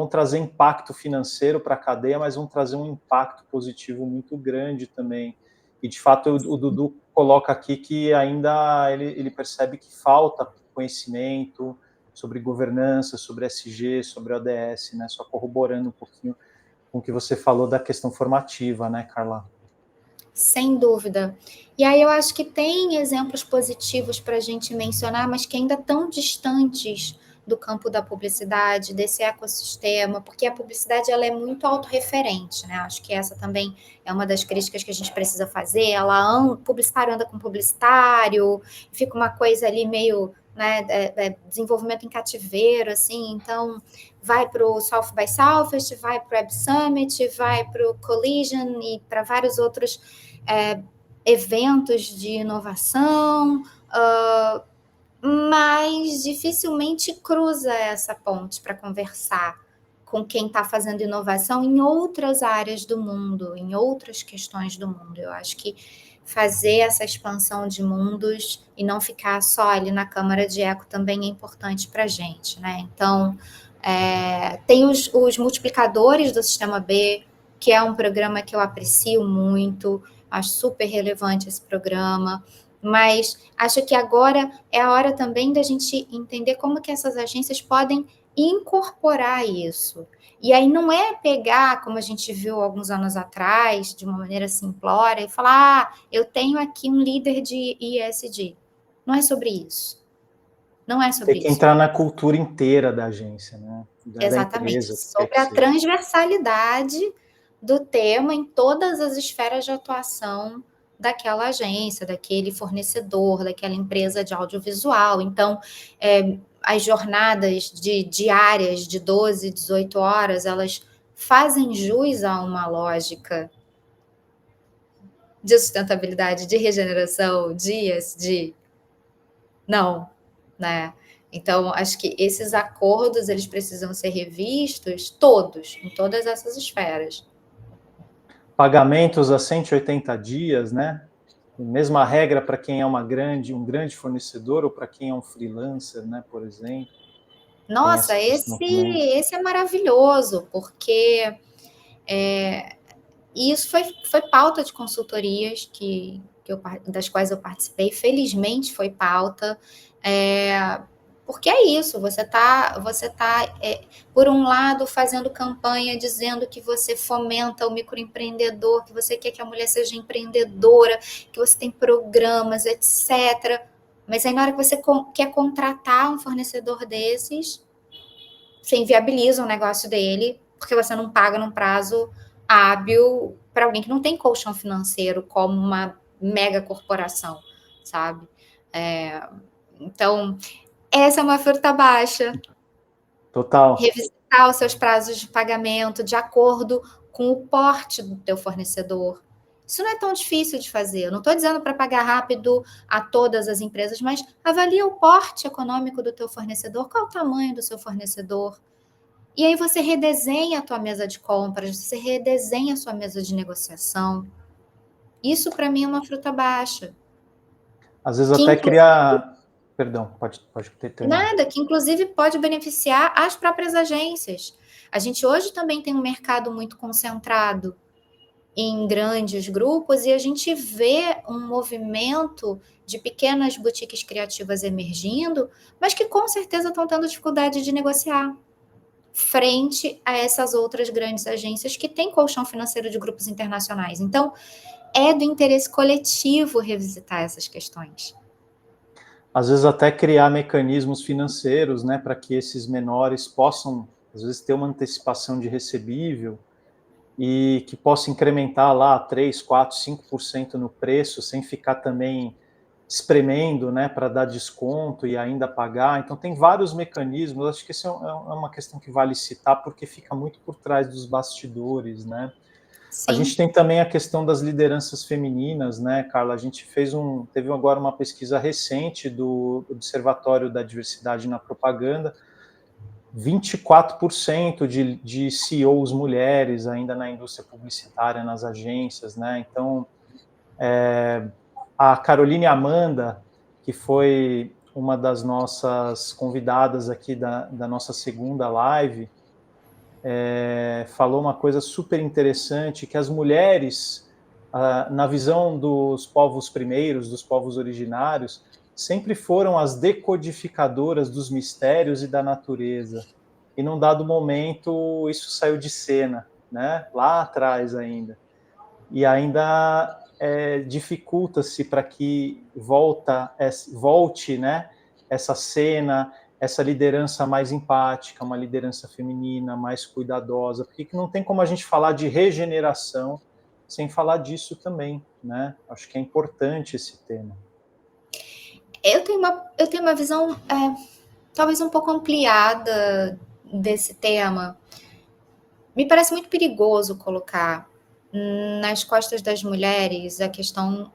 trazer impacto financeiro para a cadeia, mas vão trazer um impacto positivo muito grande também. E de fato o Dudu coloca aqui que ainda ele percebe que falta conhecimento sobre governança, sobre SG, sobre ODS, né? Só corroborando um pouquinho com o que você falou da questão formativa, né, Carla? sem dúvida. E aí eu acho que tem exemplos positivos para a gente mencionar, mas que ainda estão distantes do campo da publicidade, desse ecossistema, porque a publicidade ela é muito autorreferente, né? Acho que essa também é uma das críticas que a gente precisa fazer. Publicitário anda com publicitário, fica uma coisa ali meio, né, desenvolvimento em cativeiro, assim. Então, vai para o South by Southwest, vai para o Web Summit, vai para o Collision e para vários outros eventos de inovação, mas dificilmente cruza essa ponte para conversar com quem está fazendo inovação em outras áreas do mundo, em outras questões do mundo. Eu acho que fazer essa expansão de mundos e não ficar só ali na Câmara de Eco também é importante para a gente, né? Então, tem os multiplicadores do Sistema B, que é um programa que eu aprecio muito, acho super relevante esse programa, mas acho que agora é a hora também da gente entender como que essas agências podem incorporar isso. E aí não é pegar, como a gente viu alguns anos atrás, de uma maneira simplória, e falar, eu tenho aqui um líder de ISD. Não é sobre isso. Não é Tem sobre que isso. entrar na cultura inteira da agência, né? Da Exatamente, empresa, que quer sobre que a seja. transversalidade do tema em todas as esferas de atuação daquela agência, daquele fornecedor, daquela empresa de audiovisual. Então, as jornadas diárias de 12, 18 horas, elas fazem jus a uma lógica de sustentabilidade, de regeneração, de não, né? Então, acho que esses acordos eles precisam ser revistos todos, em todas essas esferas. Pagamentos a 180 dias, né? Mesma regra para quem é um grande fornecedor ou para quem é um freelancer, né, por exemplo. Tem essa Nossa, questão também. esse é maravilhoso, porque isso foi pauta de consultorias das quais eu participei, felizmente foi pauta. Porque é isso, por um lado, fazendo campanha dizendo que você fomenta o microempreendedor, que você quer que a mulher seja empreendedora, que você tem programas, etc. Mas aí, na hora que você quer contratar um fornecedor desses, você inviabiliza o negócio dele, porque você não paga num prazo hábil para alguém que não tem colchão financeiro, como uma mega corporação, sabe? Então, essa é uma fruta baixa. Total. Revisitar os seus prazos de pagamento de acordo com o porte do teu fornecedor. Isso não é tão difícil de fazer. Eu não estou dizendo para pagar rápido a todas as empresas, mas avalia o porte econômico do teu fornecedor, qual é o tamanho do seu fornecedor. E aí você redesenha a tua mesa de compras, você redesenha a sua mesa de negociação. Isso, para mim, é uma fruta baixa. Às vezes Que, até inclusive, criar. Perdão, pode terminar. nada, que inclusive pode beneficiar as próprias agências. A gente hoje também tem um mercado muito concentrado em grandes grupos, e a gente vê um movimento de pequenas boutiques criativas emergindo, mas que com certeza estão tendo dificuldade de negociar frente a essas outras grandes agências que têm colchão financeiro de grupos internacionais. Então, é do interesse coletivo revisitar essas questões. Às vezes até criar mecanismos financeiros, né, para que esses menores possam, às vezes, ter uma antecipação de recebível e que possa incrementar lá 3, 4, 5% no preço, sem ficar também espremendo, né, para dar desconto e ainda pagar. Então, tem vários mecanismos. Acho que isso é uma questão que vale citar, porque fica muito por trás dos bastidores, né? A Sim. gente tem também a questão das lideranças femininas, né, Carla? A gente teve agora uma pesquisa recente do Observatório da Diversidade na Propaganda, 24% de CEOs mulheres ainda na indústria publicitária, nas agências, né? Então, a Caroline Amanda, que foi uma das nossas convidadas aqui da nossa segunda live, falou uma coisa super interessante, que as mulheres, na visão dos povos primeiros, dos povos originários, sempre foram as decodificadoras dos mistérios e da natureza. E num dado momento isso saiu de cena, né? Lá atrás ainda. E ainda dificulta-se para que volte, né, essa cena, essa liderança mais empática, uma liderança feminina, mais cuidadosa, porque não tem como a gente falar de regeneração sem falar disso também, né? Acho que é importante esse tema. Eu tenho uma visão talvez um pouco ampliada desse tema. Me parece muito perigoso colocar nas costas das mulheres a questão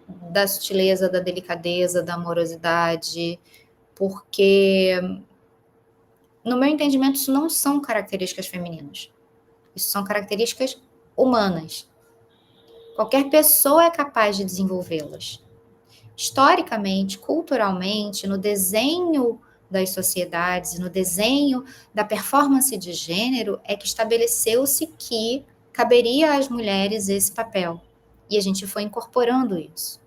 da sutileza, da delicadeza, da amorosidade, porque, no meu entendimento, isso não são características femininas. Isso são características humanas. Qualquer pessoa é capaz de desenvolvê-las. Historicamente, culturalmente, no desenho das sociedades, no desenho da performance de gênero, é que estabeleceu-se que caberia às mulheres esse papel. E a gente foi incorporando isso.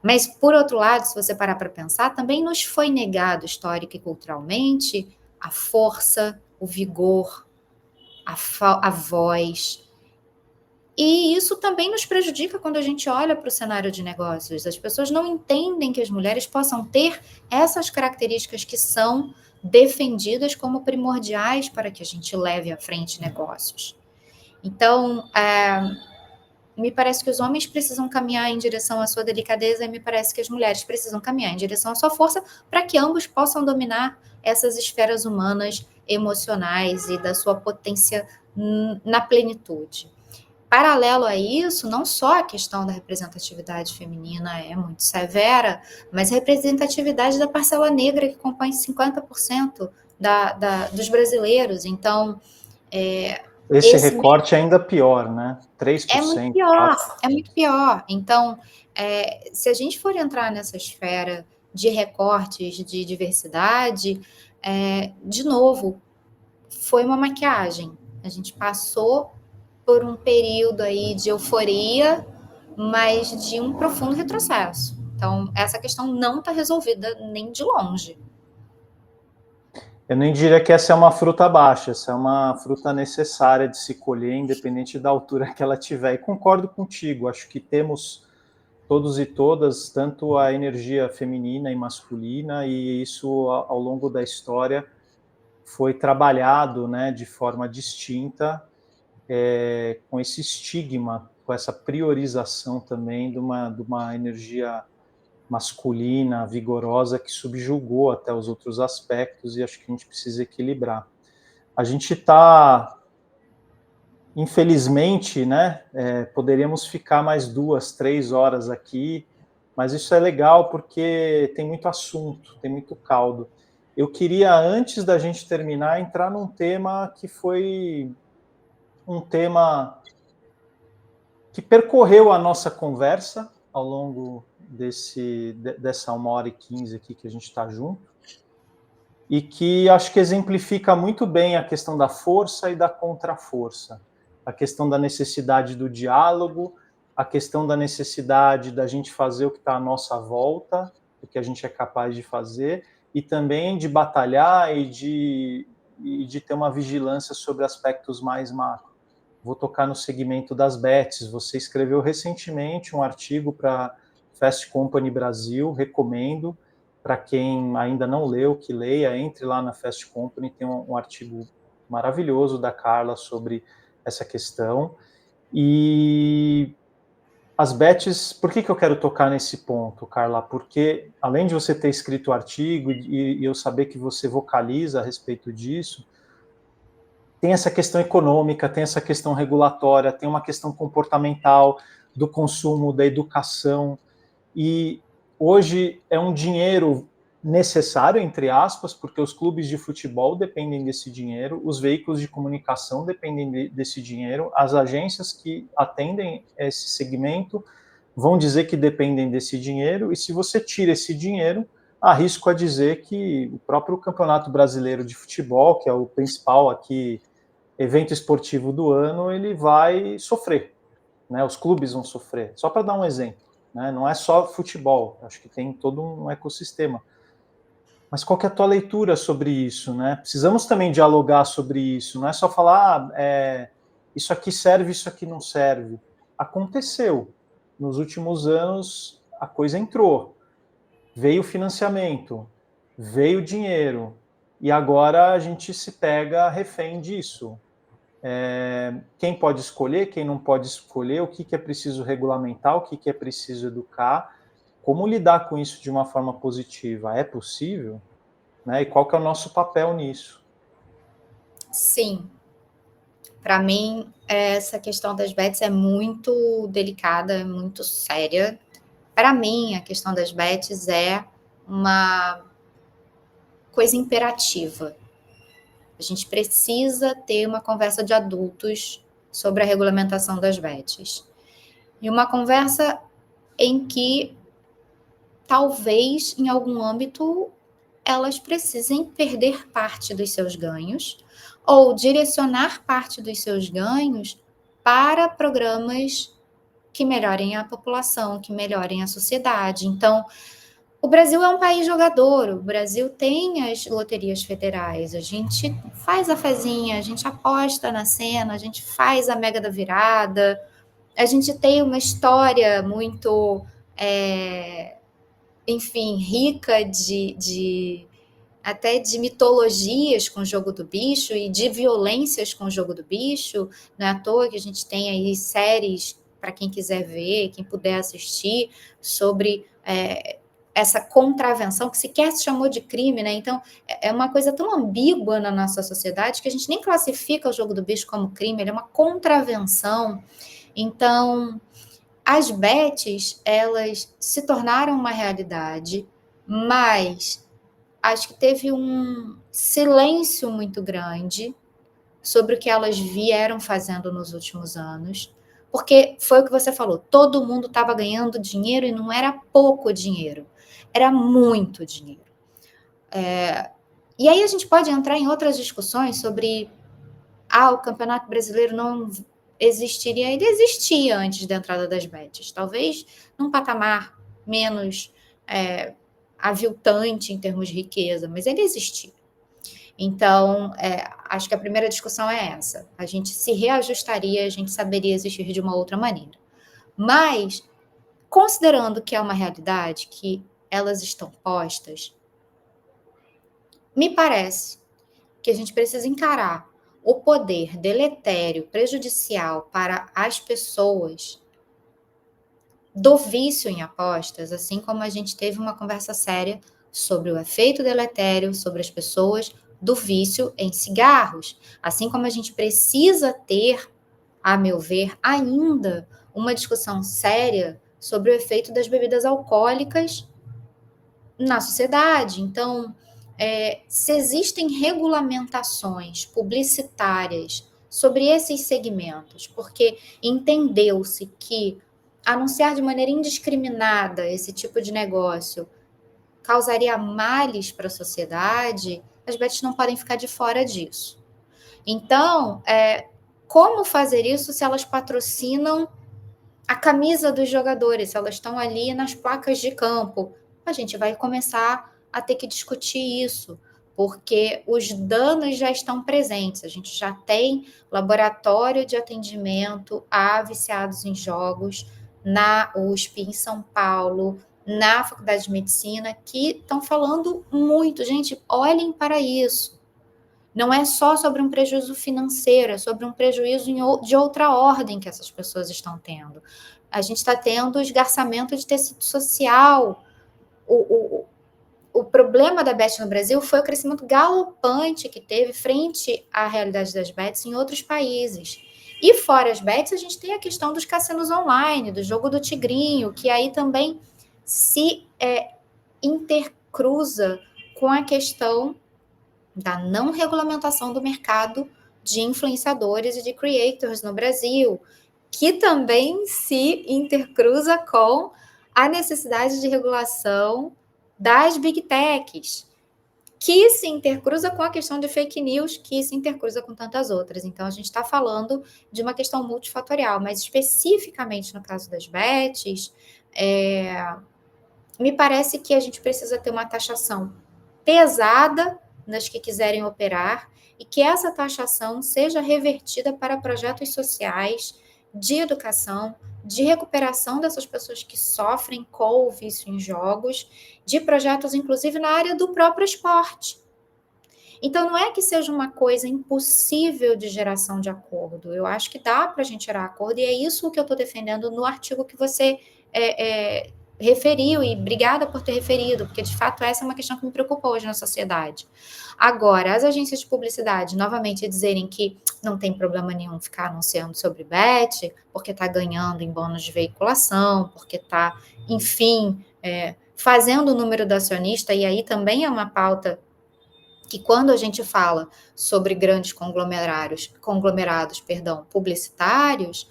Mas, por outro lado, se você parar para pensar, também nos foi negado histórica e culturalmente a força, o vigor, a voz. E isso também nos prejudica quando a gente olha para o cenário de negócios. As pessoas não entendem que as mulheres possam ter essas características que são defendidas como primordiais para que a gente leve à frente negócios. Então, me parece que os homens precisam caminhar em direção à sua delicadeza e me parece que as mulheres precisam caminhar em direção à sua força para que ambos possam dominar essas esferas humanas, emocionais e da sua potência na plenitude. Paralelo a isso, não só a questão da representatividade feminina é muito severa, mas a representatividade da parcela negra que compõe 50% dos brasileiros. Então, Esse recorte é ainda pior, né? é muito 3%, pior, 4%. é muito pior. Então, se a gente for entrar nessa esfera de recortes de diversidade, de novo, foi uma maquiagem. A gente passou por um período aí de euforia, mas de um profundo retrocesso. Então, essa questão não está resolvida nem de longe. Eu nem diria que essa é uma fruta baixa, essa é uma fruta necessária de se colher, independente da altura que ela tiver. E concordo contigo, acho que temos todos e todas, tanto a energia feminina e masculina, e isso ao longo da história foi trabalhado, né, de forma distinta, com esse estigma, com essa priorização também de uma energia masculina, vigorosa, que subjugou até os outros aspectos, e acho que a gente precisa equilibrar. A gente está, infelizmente, né, poderíamos ficar mais 2, 3 horas aqui, mas isso é legal porque tem muito assunto, tem muito caldo. Eu queria, antes da gente terminar, entrar num tema que foi um tema que percorreu a nossa conversa ao longo dessa 1h15 aqui que a gente está junto, e que acho que exemplifica muito bem a questão da força e da contraforça. a questão da necessidade do diálogo, a questão da necessidade da gente fazer o que está à nossa volta, o que a gente é capaz de fazer, e também de batalhar e de ter uma vigilância sobre aspectos mais macro. Vou tocar no segmento das bets. Você escreveu recentemente um artigo para Fast Company Brasil, recomendo para quem ainda não leu, que leia, entre lá na Fast Company, tem um artigo maravilhoso da Carla sobre essa questão. E as bets, por que eu quero tocar nesse ponto, Carla? Porque, além de você ter escrito o artigo e eu saber que você vocaliza a respeito disso, tem essa questão econômica, tem essa questão regulatória, tem uma questão comportamental do consumo, da educação, e hoje é um dinheiro necessário, entre aspas, porque os clubes de futebol dependem desse dinheiro, os veículos de comunicação dependem desse dinheiro, as agências que atendem esse segmento vão dizer que dependem desse dinheiro, e se você tira esse dinheiro, arrisco a dizer que o próprio Campeonato Brasileiro de Futebol, que é o principal aqui evento esportivo do ano, ele vai sofrer, né? Os clubes vão sofrer. Só para dar um exemplo, né? Não é só futebol, acho que tem todo um ecossistema. Mas qual que é a tua leitura sobre isso, né? Precisamos também dialogar sobre isso, não é só falar, isso aqui serve, isso aqui não serve. Aconteceu. Nos últimos anos, a coisa entrou. Veio o financiamento, veio o dinheiro, e agora a gente se pega refém disso. Quem pode escolher, quem não pode escolher, o que é preciso regulamentar, o que é preciso educar, como lidar com isso de uma forma positiva. É possível? Né? E qual que é o nosso papel nisso? Sim, para mim, essa questão das bets é muito delicada, é muito séria. Para mim, a questão das bets é uma coisa imperativa. A gente precisa ter uma conversa de adultos sobre a regulamentação das bets. E uma conversa em que talvez, em algum âmbito, elas precisem perder parte dos seus ganhos ou direcionar parte dos seus ganhos para programas que melhorem a população, que melhorem a sociedade. Então, o Brasil é um país jogador, o Brasil tem as loterias federais, a gente faz a fezinha, a gente aposta na cena, a gente faz a mega da virada, a gente tem uma história muito, enfim, rica até de mitologias com o jogo do bicho e de violências com o jogo do bicho. Não é à toa que a gente tem aí séries para quem quiser ver, quem puder assistir, sobre essa contravenção, que sequer se chamou de crime, né? Então, é uma coisa tão ambígua na nossa sociedade que a gente nem classifica o jogo do bicho como crime, ele é uma contravenção. Então, as bets, elas se tornaram uma realidade, mas acho que teve um silêncio muito grande sobre o que elas vieram fazendo nos últimos anos, porque foi o que você falou, todo mundo estava ganhando dinheiro e não era pouco dinheiro, era muito dinheiro. E aí a gente pode entrar em outras discussões sobre o Campeonato Brasileiro não existiria, ele existia antes da entrada das bets, talvez num patamar menos aviltante em termos de riqueza, mas ele existia. Então, acho que a primeira discussão é essa. A gente se reajustaria, a gente saberia existir de uma outra maneira. Mas, considerando que é uma realidade, que elas estão postas, me parece que a gente precisa encarar o poder deletério, prejudicial para as pessoas do vício em apostas, assim como a gente teve uma conversa séria sobre o efeito deletério sobre as pessoas do vício em cigarros, assim como a gente precisa ter, a meu ver, ainda uma discussão séria sobre o efeito das bebidas alcoólicas na sociedade. Então, se existem regulamentações publicitárias sobre esses segmentos, porque entendeu-se que anunciar de maneira indiscriminada esse tipo de negócio causaria males para a sociedade, as bets não podem ficar de fora disso. Então, como fazer isso se elas patrocinam a camisa dos jogadores, se elas estão ali nas placas de campo? A gente vai começar a ter que discutir isso, porque os danos já estão presentes. A gente já tem laboratório de atendimento a viciados em jogos na USP, em São Paulo, na Faculdade de Medicina, que estão falando muito. Gente, olhem para isso. Não é só sobre um prejuízo financeiro, é sobre um prejuízo de outra ordem que essas pessoas estão tendo. A gente está tendo esgarçamento de tecido social. O problema da bet no Brasil foi o crescimento galopante que teve frente à realidade das bets em outros países. E fora as bets, a gente tem a questão dos cassinos online, do jogo do tigrinho, que aí também se intercruza com a questão da não regulamentação do mercado de influenciadores e de creators no Brasil, que também se intercruza com a necessidade de regulação das big techs, que se intercruza com a questão de fake news, que se intercruza com tantas outras. Então, a gente está falando de uma questão multifatorial, mas especificamente no caso das bets, me parece que a gente precisa ter uma taxação pesada nas que quiserem operar e que essa taxação seja revertida para projetos sociais de educação, de recuperação dessas pessoas que sofrem com o vício em jogos, de projetos, inclusive, na área do próprio esporte. Então, não é que seja uma coisa impossível de geração de acordo. Eu acho que dá para a gente gerar acordo, e é isso que eu estou defendendo no artigo que você referiu, e obrigada por ter referido, porque, de fato, essa é uma questão que me preocupa hoje na sociedade. Agora, as agências de publicidade, novamente, dizerem que não tem problema nenhum ficar anunciando sobre bet, porque está ganhando em bônus de veiculação, porque está, enfim, fazendo o número do acionista, e aí também é uma pauta que, quando a gente fala sobre grandes conglomerados publicitários,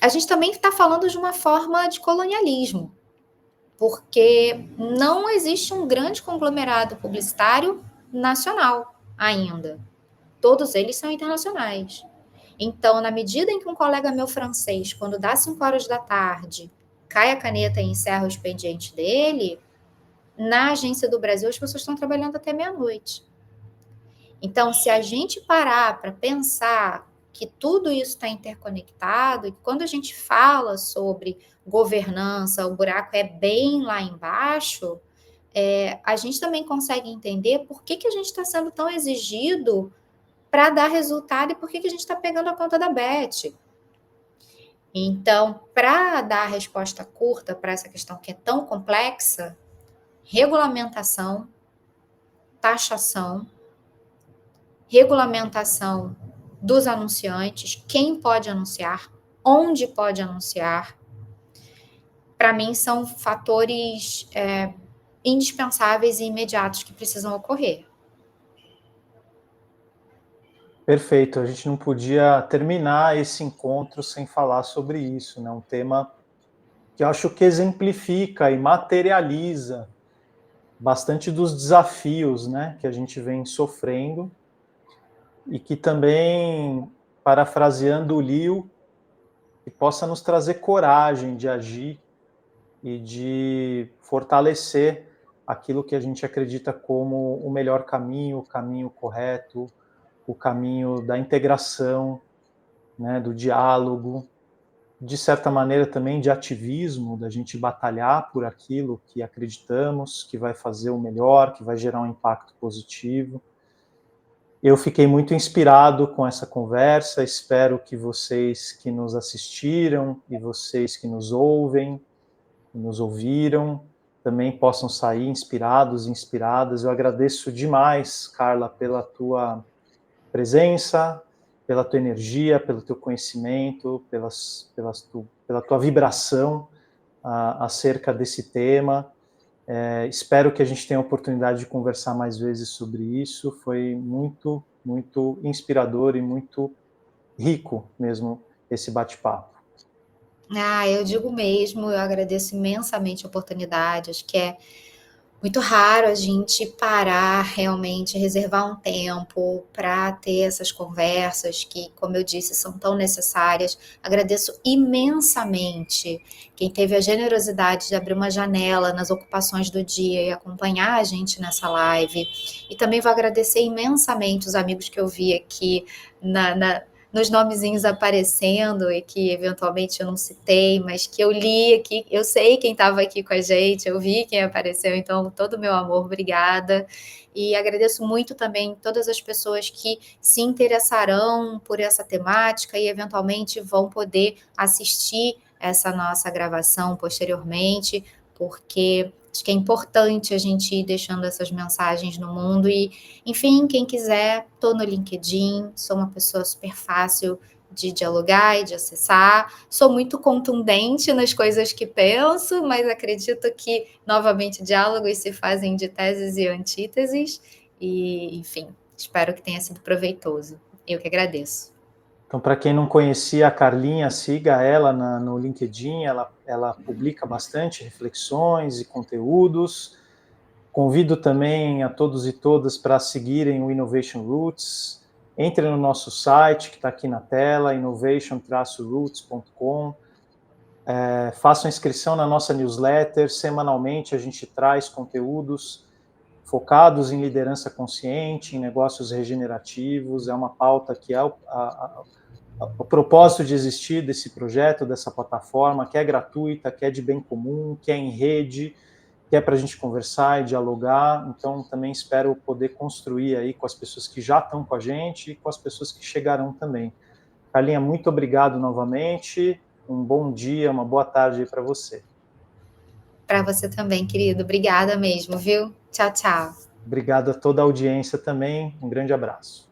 a gente também está falando de uma forma de colonialismo, porque não existe um grande conglomerado publicitário nacional ainda. Todos eles são internacionais. Então, na medida em que um colega meu francês, quando dá 5 horas da tarde, cai a caneta e encerra o expediente dele, na agência do Brasil as pessoas estão trabalhando até meia-noite. Então, se a gente parar para pensar que tudo isso está interconectado, e quando a gente fala sobre governança, o buraco é bem lá embaixo, a gente também consegue entender por que a gente está sendo tão exigido para dar resultado e por que a gente está pegando a conta da Bet. Então, para dar a resposta curta para essa questão que é tão complexa, regulamentação, taxação, regulamentação dos anunciantes, quem pode anunciar, onde pode anunciar, para mim são fatores indispensáveis e imediatos que precisam ocorrer. Perfeito, a gente não podia terminar esse encontro sem falar sobre isso, né? Um tema que eu acho que exemplifica e materializa bastante dos desafios, né, que a gente vem sofrendo, e que também, parafraseando o Liu, que possa nos trazer coragem de agir e de fortalecer aquilo que a gente acredita como o melhor caminho, o caminho correto, o caminho da integração, né, do diálogo, de certa maneira também de ativismo, da gente batalhar por aquilo que acreditamos, que vai fazer o melhor, que vai gerar um impacto positivo. Eu fiquei muito inspirado com essa conversa, espero que vocês que nos assistiram e vocês que nos ouvem, que nos ouviram, também possam sair inspirados e inspiradas. Eu agradeço demais, Carla, pela tua presença, pela tua energia, pelo teu conhecimento, pela tua vibração acerca desse tema. Espero que a gente tenha a oportunidade de conversar mais vezes sobre isso. Foi muito, muito inspirador e muito rico mesmo esse bate-papo. Eu digo mesmo, eu agradeço imensamente a oportunidade, acho que é muito raro a gente parar realmente, reservar um tempo para ter essas conversas que, como eu disse, são tão necessárias. Agradeço imensamente quem teve a generosidade de abrir uma janela nas ocupações do dia e acompanhar a gente nessa live. E também vou agradecer imensamente os amigos que eu vi aqui nos nomezinhos aparecendo e que eventualmente eu não citei, mas que eu li aqui, eu sei quem estava aqui com a gente, eu vi quem apareceu, então todo o meu amor, obrigada. E agradeço muito também todas as pessoas que se interessarão por essa temática e eventualmente vão poder assistir essa nossa gravação posteriormente, porque acho que é importante a gente ir deixando essas mensagens no mundo e, enfim, quem quiser, estou no LinkedIn, sou uma pessoa super fácil de dialogar e de acessar. Sou muito contundente nas coisas que penso, mas acredito que, novamente, diálogos se fazem de teses e antíteses. E, enfim, espero que tenha sido proveitoso. Eu que agradeço. Então, para quem não conhecia a Carlinha, siga ela no LinkedIn, ela publica bastante reflexões e conteúdos. Convido também a todos e todas para seguirem o Innovation Roots. Entre no nosso site, que está aqui na tela, innovation-roots.com. Façam inscrição na nossa newsletter. Semanalmente a gente traz conteúdos focados em liderança consciente, em negócios regenerativos. É uma pauta que é o propósito de existir desse projeto, dessa plataforma, que é gratuita, que é de bem comum, que é em rede, que é para a gente conversar e dialogar. Então, também espero poder construir aí com as pessoas que já estão com a gente e com as pessoas que chegarão também. Carlinha, muito obrigado novamente. Um bom dia, uma boa tarde aí para você. Para você também, querido. Obrigada mesmo, viu? Tchau, tchau. Obrigado a toda a audiência também. Um grande abraço.